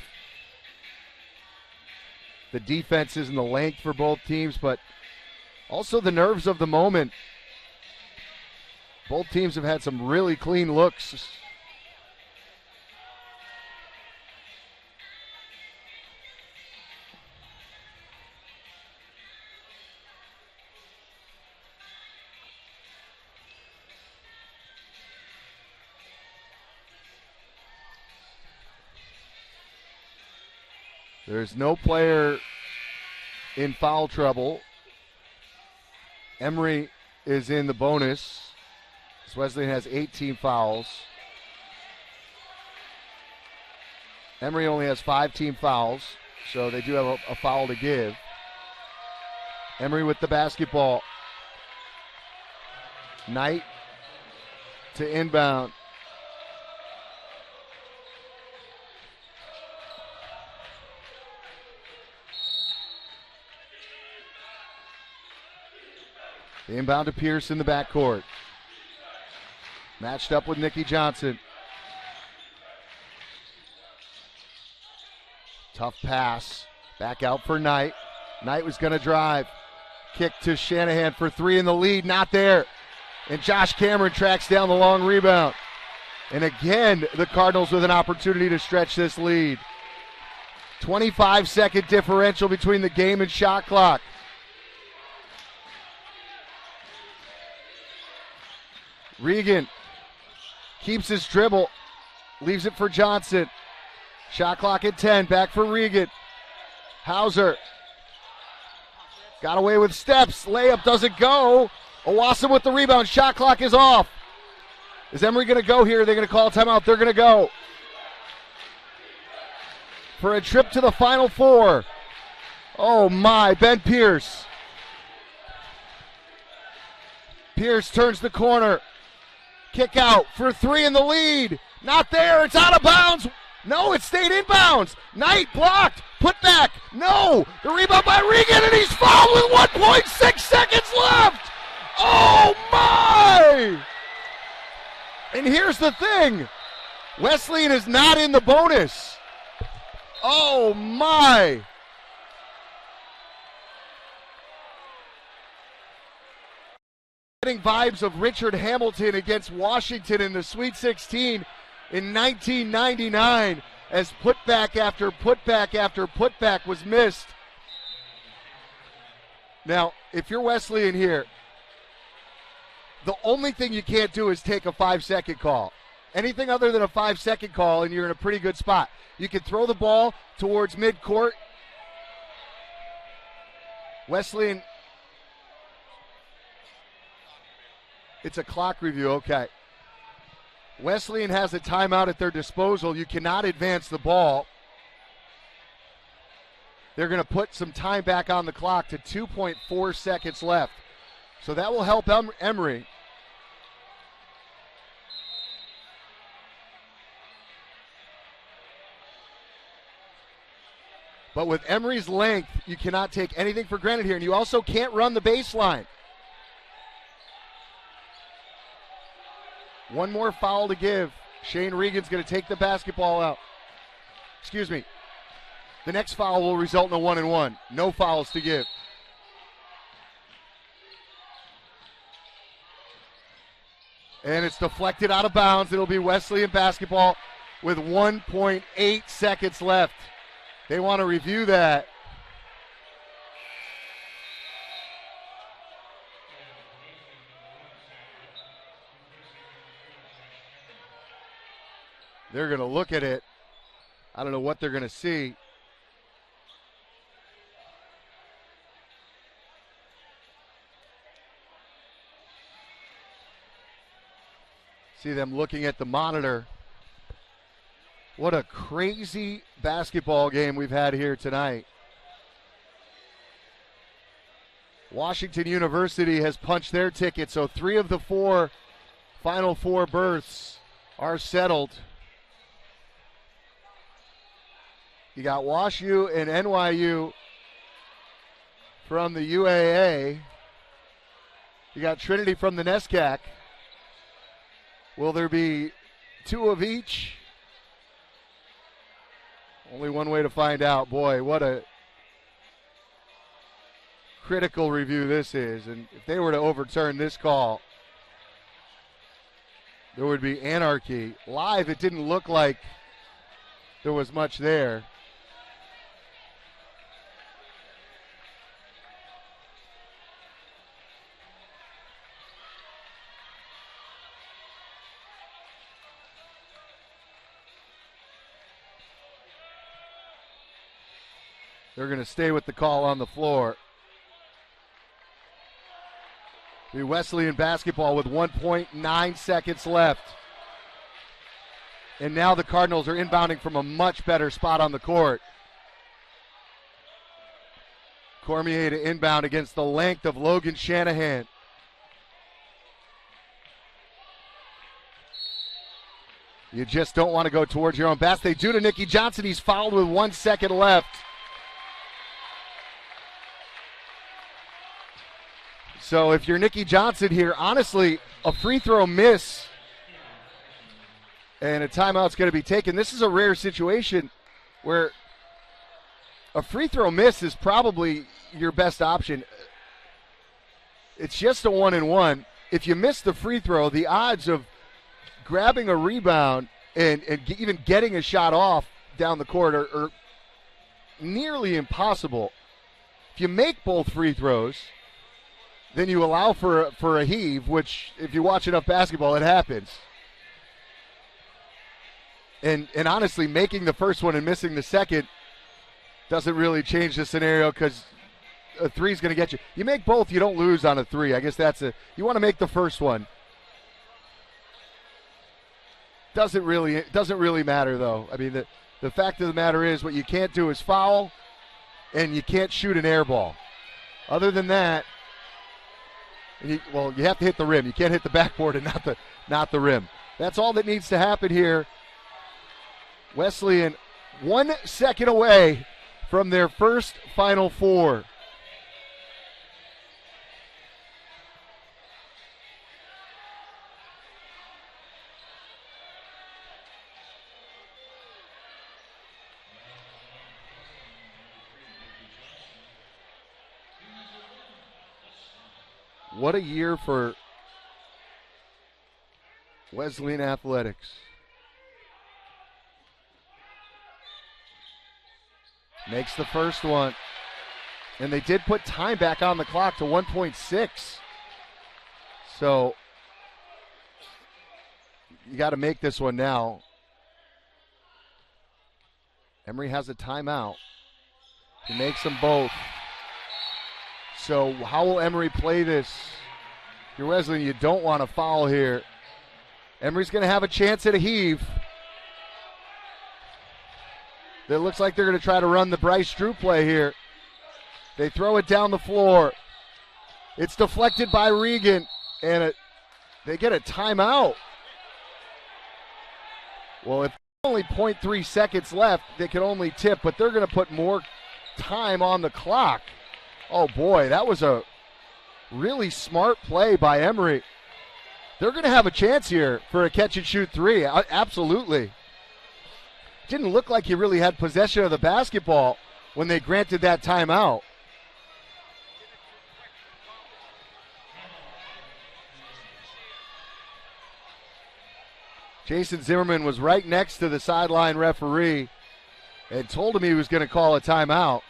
the defenses and the length for both teams, but also the nerves of the moment. Both teams have had some really clean looks. There's no player in foul trouble. Emory is in the bonus. Wesleyan has 18 fouls. Emory only has 5 team fouls, so they do have a foul to give. Emory with the basketball. Knight to inbound. The inbound to Pierce in the backcourt. Matched up with Nikki Johnson. Tough pass. Back out for Knight. Knight was going to drive. Kick to Shanahan for 3 in the lead. Not there. And Josh Cameron tracks down the long rebound. And again, the Cardinals with an opportunity to stretch this lead. 25-second differential between the game and shot clock. Regan keeps his dribble, leaves it for Johnson. Shot clock at 10, back for Regan. Hauser got away with steps, layup doesn't go. Owasso with the rebound, shot clock is off. Is Emory going to go here? They're going to call a timeout. They're going to go for a trip to the Final Four. Oh my, Ben Pierce. Pierce turns the corner. Kick out for 3 in the lead. Not there. It's out of bounds. No, it stayed inbounds. Knight blocked. Put back. No. The rebound by Regan, and he's fouled with 1.6 seconds left. Oh, my. And here's the thing. Wesleyan is not in the bonus. Oh, my. Getting vibes of Richard Hamilton against Washington in the Sweet 16 in 1999 as putback after putback after putback was missed. Now, if you're Wesleyan here, the only thing you can't do is take a 5-second call. Anything other than a 5-second call, and you're in a pretty good spot. You can throw the ball towards midcourt. Wesleyan, it's a clock review, okay. Wesleyan has a timeout at their disposal. You cannot advance the ball. They're going to put some time back on the clock to 2.4 seconds left. So that will help Emory. But with Emory's length, you cannot take anything for granted here. And you also can't run the baseline. One more foul to give. Shane Regan's going to take the basketball out. Excuse me. The next foul will result in a 1-and-1. No fouls to give. And it's deflected out of bounds. It'll be Wesleyan basketball with 1.8 seconds left. They want to review that. They're going to look at it. I don't know what they're going to see. See them looking at the monitor. What a crazy basketball game we've had here tonight. Washington University has punched their ticket, so 3 of the 4 Final Four berths are settled. You got Wash U and NYU from the UAA. You got Trinity from the NESCAC. Will there be two of each? Only one way to find out. Boy, what a critical review this is. And if they were to overturn this call, there would be anarchy. Live, it didn't look like there was much there. They're going to stay with the call on the floor. The Wesleyan basketball with 1.9 seconds left. And now the Cardinals are inbounding from a much better spot on the court. Cormier to inbound against the length of Logan Shanahan. You just don't want to go towards your own basket. They do to Nicky Johnson. He's fouled with 1 second left. So if you're Nicky Johnson here, honestly, a free throw miss and a timeout's going to be taken. This is a rare situation where a free throw miss is probably your best option. It's just a 1-and-1. If you miss the free throw, the odds of grabbing a rebound and even getting a shot off down the court are nearly impossible. If you make both free throws, then you allow for a heave, which if you watch enough basketball, it happens. And honestly, making the first one and missing the second doesn't really change the scenario because a three is going to get you. You make both, you don't lose on a three. I guess you want to make the first one. Doesn't really matter though. I mean, the fact of the matter is, what you can't do is foul, and you can't shoot an air ball. Other than that. You have to hit the rim. You can't hit the backboard and not the rim. That's all that needs to happen here. Wesleyan 1 second away from their first Final Four. What a year for Wesleyan athletics. Makes the first one. And they did put time back on the clock to 1.6. So you got to make this one now. Emory has a timeout. He makes them both. So how will Emory play this? If you're Wesleyan, you don't want to foul here. Emory's going to have a chance at a heave. It looks like they're going to try to run the Bryce Drew play here. They throw it down the floor. It's deflected by Regan, and they get a timeout. Well, if only 0.3 seconds left, they can only tip, but they're going to put more time on the clock. Oh, boy, that was a really smart play by Emory. They're going to have a chance here for a catch-and-shoot three. Absolutely. Didn't look like he really had possession of the basketball when they granted that timeout. Jason Zimmerman was right next to the sideline referee and told him he was going to call a timeout.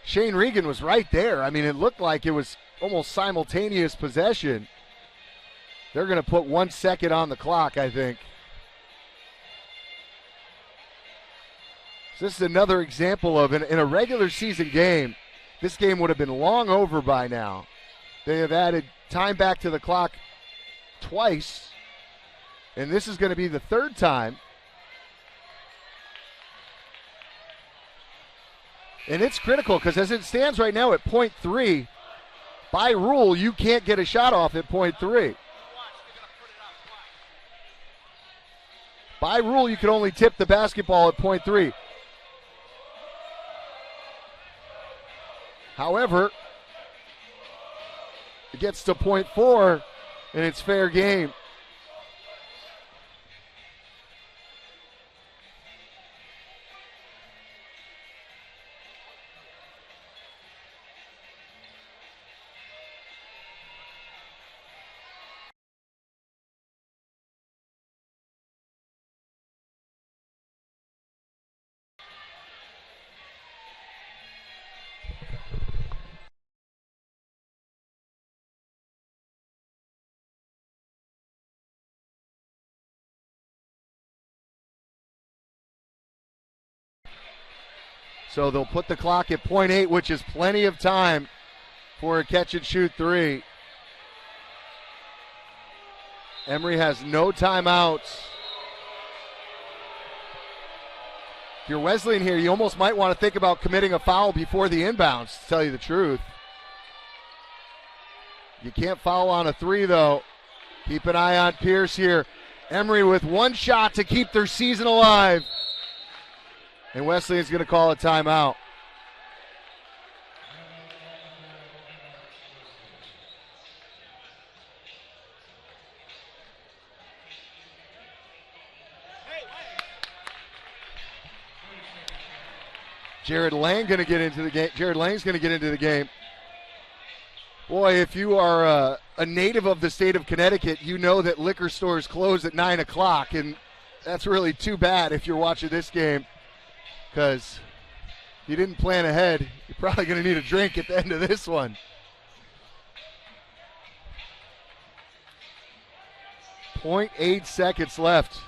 Shane Regan was right there. I mean, it looked like it was almost simultaneous possession. They're going to put 1 second on the clock, I think. So this is another example of, in a regular season game, this game would have been long over by now. They have added time back to the clock twice, and this is going to be the third time. And it's critical because as it stands right now at point 3, by rule, you can't get a shot off at point 3. By rule, you can only tip the basketball at point 3. However, it gets to point 4, and it's fair game. So they'll put the clock at .8, which is plenty of time for a catch-and-shoot 3. Emory has no timeouts. If you're Wesleyan here, you almost might want to think about committing a foul before the inbounds, to tell you the truth. You can't foul on a 3, though. Keep an eye on Pierce here. Emory with one shot to keep their season alive. And Wesleyan's going to call a timeout. Jared Lang going to get into the game. Jared Lang's going to get into the game. Boy, if you are a native of the state of Connecticut, you know that liquor stores close at 9 o'clock, and that's really too bad if you're watching this game, because if you didn't plan ahead, you're probably going to need a drink at the end of this one. .8 seconds left.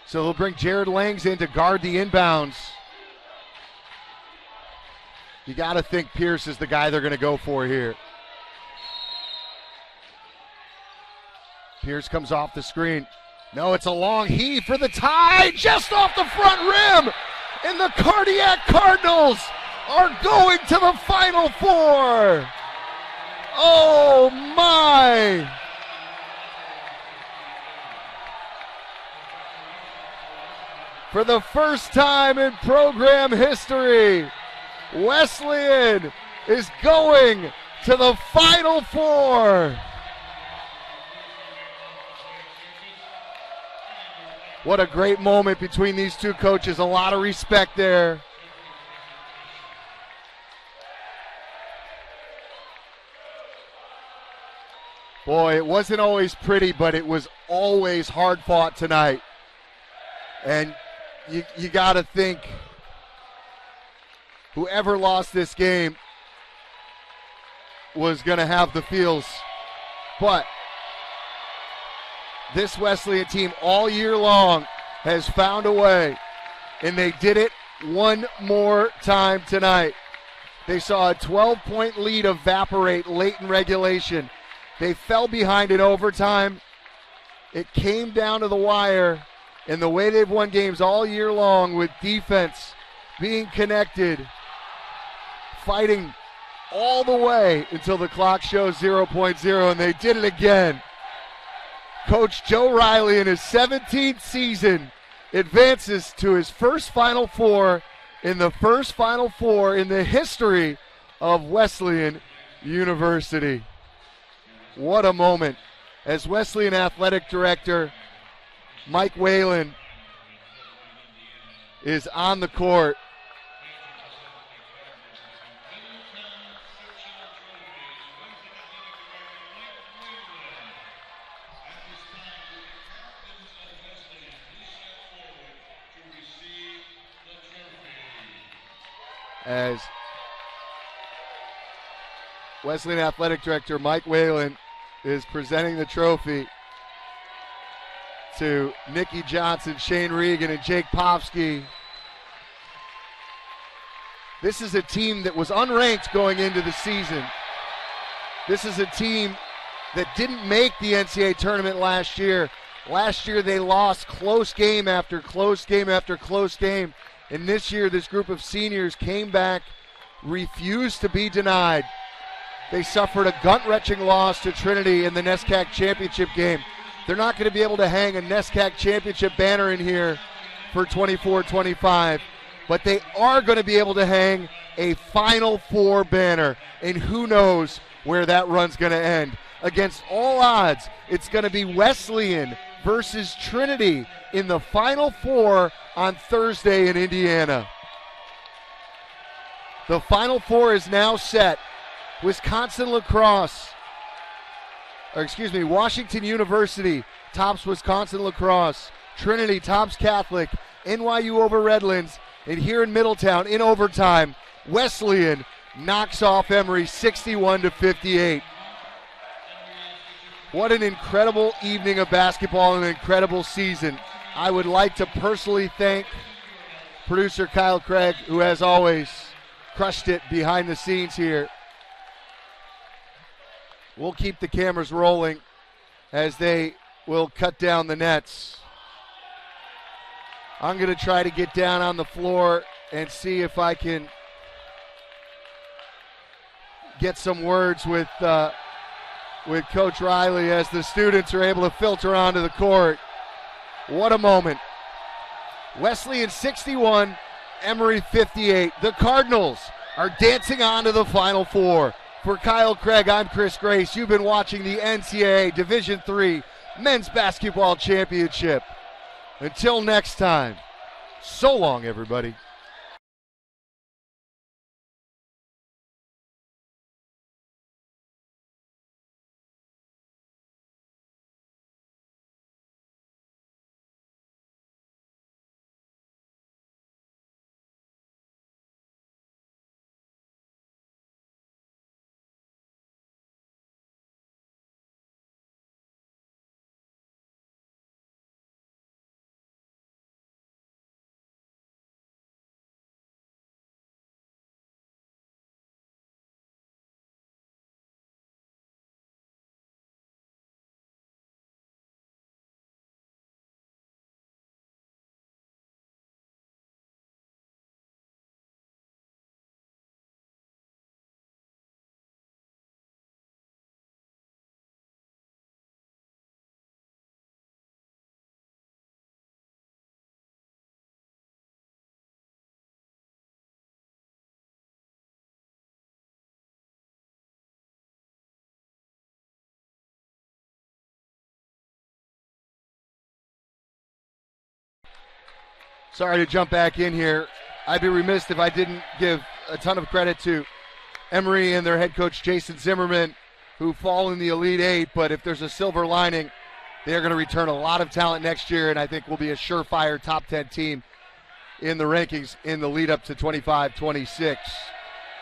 So they'll bring Jared Langs in to guard the inbounds. You got to think Pierce is the guy they're going to go for here. Pierce comes off the screen. No, it's a long heave for the tie, just off the front rim. And the Cardiac Cardinals are going to the Final Four. Oh, my. For the first time in program history, Wesleyan is going to the Final Four. What a great moment between these two coaches. A lot of respect there. Boy, it wasn't always pretty, but it was always hard fought tonight. And you got to think whoever lost this game was going to have the feels. But this Wesleyan team all year long has found a way, and they did it one more time tonight. They saw a 12-point lead evaporate late in regulation. They fell behind in overtime. It came down to the wire. And the way they've won games all year long with defense, being connected, fighting all the way until the clock shows 0.0, and they did it again. Coach Joe Riley in his 17th season advances to his first Final Four, in the first Final Four in the history of Wesleyan University. What a moment. As Wesleyan Athletic Director Mike Whalen is on the court. As Wesleyan Athletic Director Mike Whalen is presenting the trophy to Nikki Johnson, Shane Regan, and Jake Popsky. This is a team that was unranked going into the season. This is a team that didn't make the NCAA tournament last year. Last year they lost close game after close game after close game. And this year this group of seniors came back refuse to be denied. They suffered a gut-wrenching loss to Trinity in the NESCAC championship game. They're not going to be able to hang a NESCAC championship banner in here for 24-25, but they are going to be able to hang a Final Four banner, and who knows where that run's going to end. Against all odds, it's going to be Wesleyan versus Trinity in the Final Four on Thursday in Indiana. The Final Four is now set. Washington University tops Wisconsin lacrosse. Trinity tops Catholic. NYU over Redlands. And here in Middletown, in overtime, Wesleyan knocks off Emory 61-58. What an incredible evening of basketball and an incredible season. I would like to personally thank producer Kyle Craig, who as always crushed it behind the scenes here. We'll keep the cameras rolling as they will cut down the nets. I'm going to try to get down on the floor and see if I can get some words with Coach Riley as the students are able to filter onto the court. What a moment. Wesleyan 61, Emory 58. The Cardinals are dancing on to the Final Four. For Kyle Craig, I'm Chris Grace. You've been watching the NCAA Division III Men's Basketball Championship. Until next time, so long, everybody. Sorry to jump back in here. I'd be remiss if I didn't give a ton of credit to Emory and their head coach, Jason Zimmerman, who fall in the Elite Eight. But if there's a silver lining, they're going to return a lot of talent next year, and I think will be a surefire top 10 team in the rankings in the lead up to 25-26.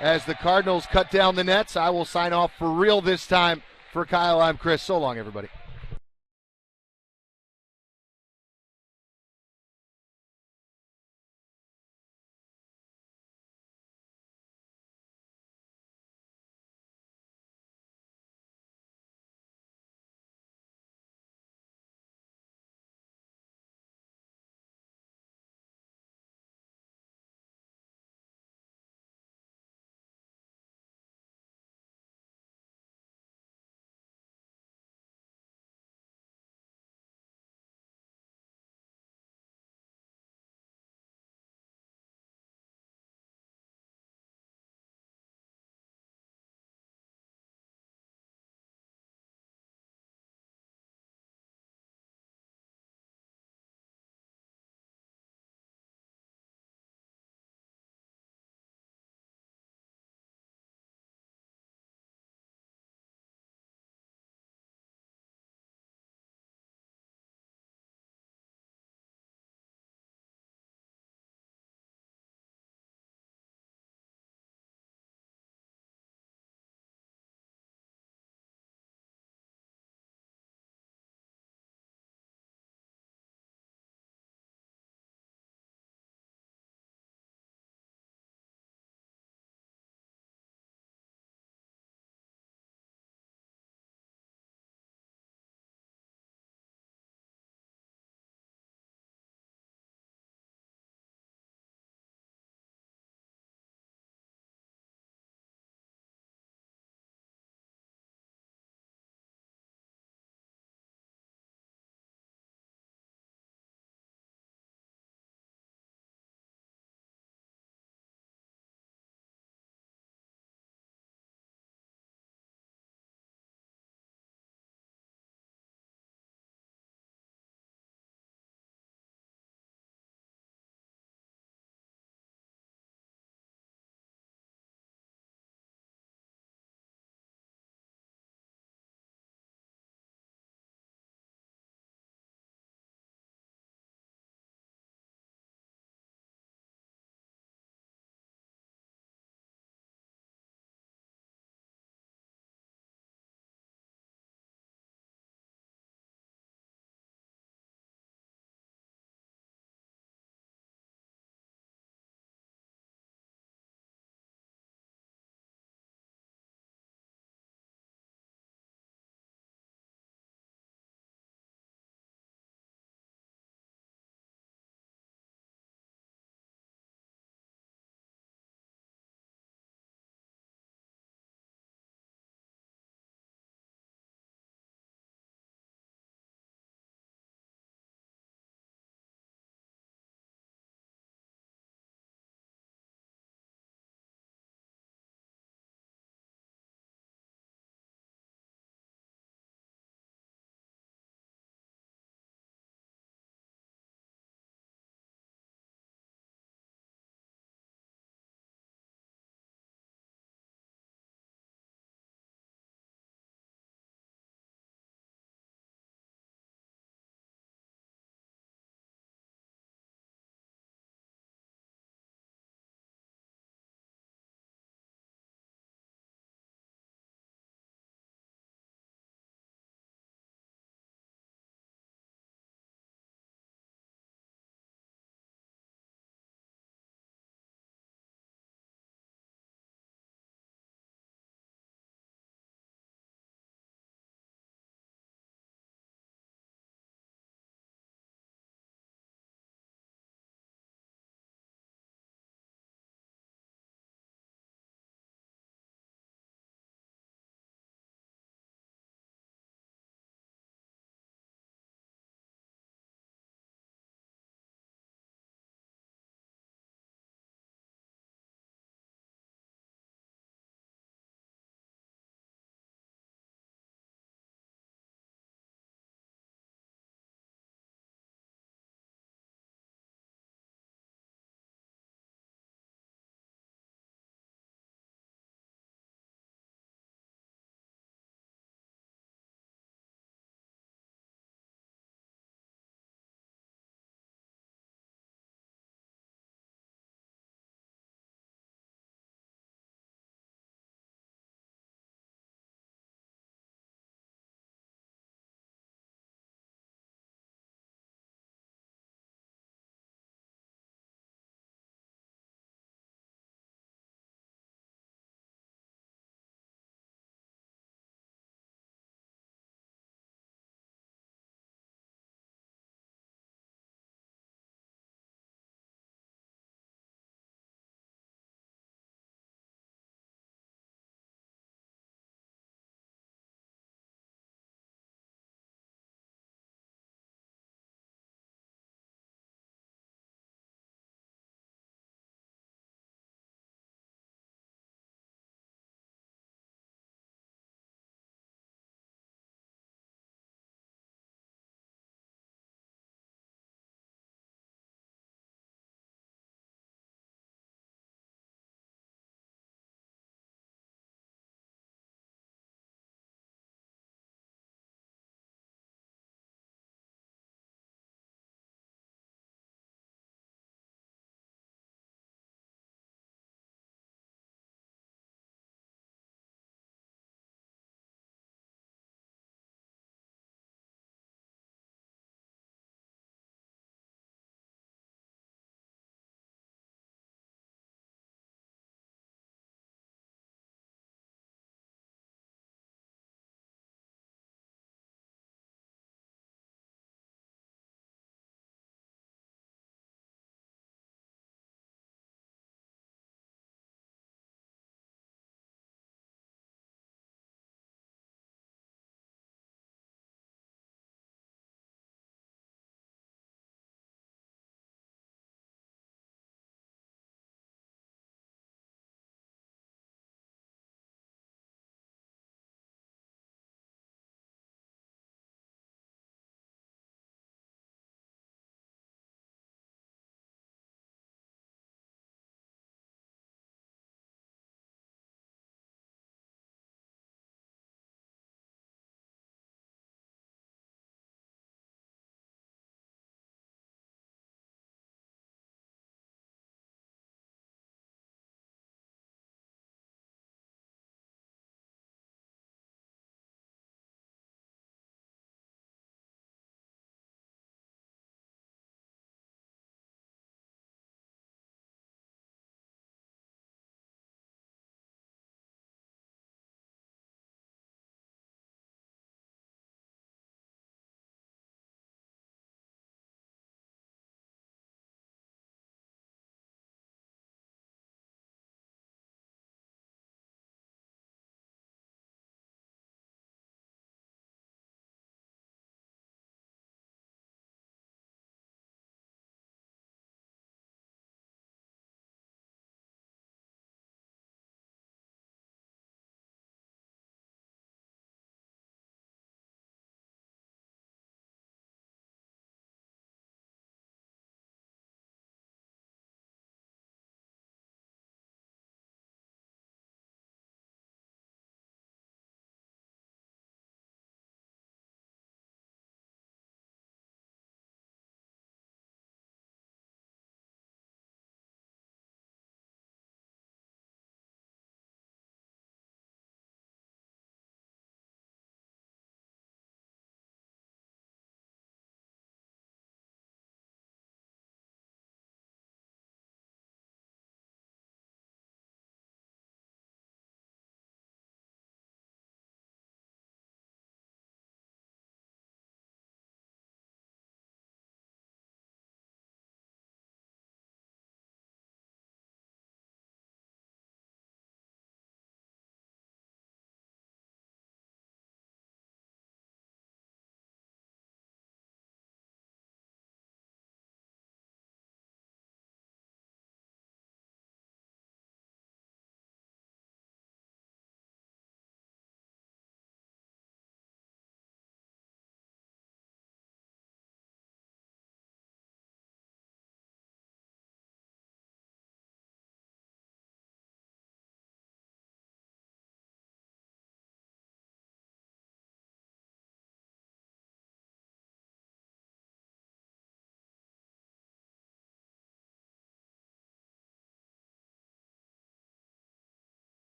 As the Cardinals cut down the nets, I will sign off for real this time. For Kyle, I'm Chris. So long, everybody.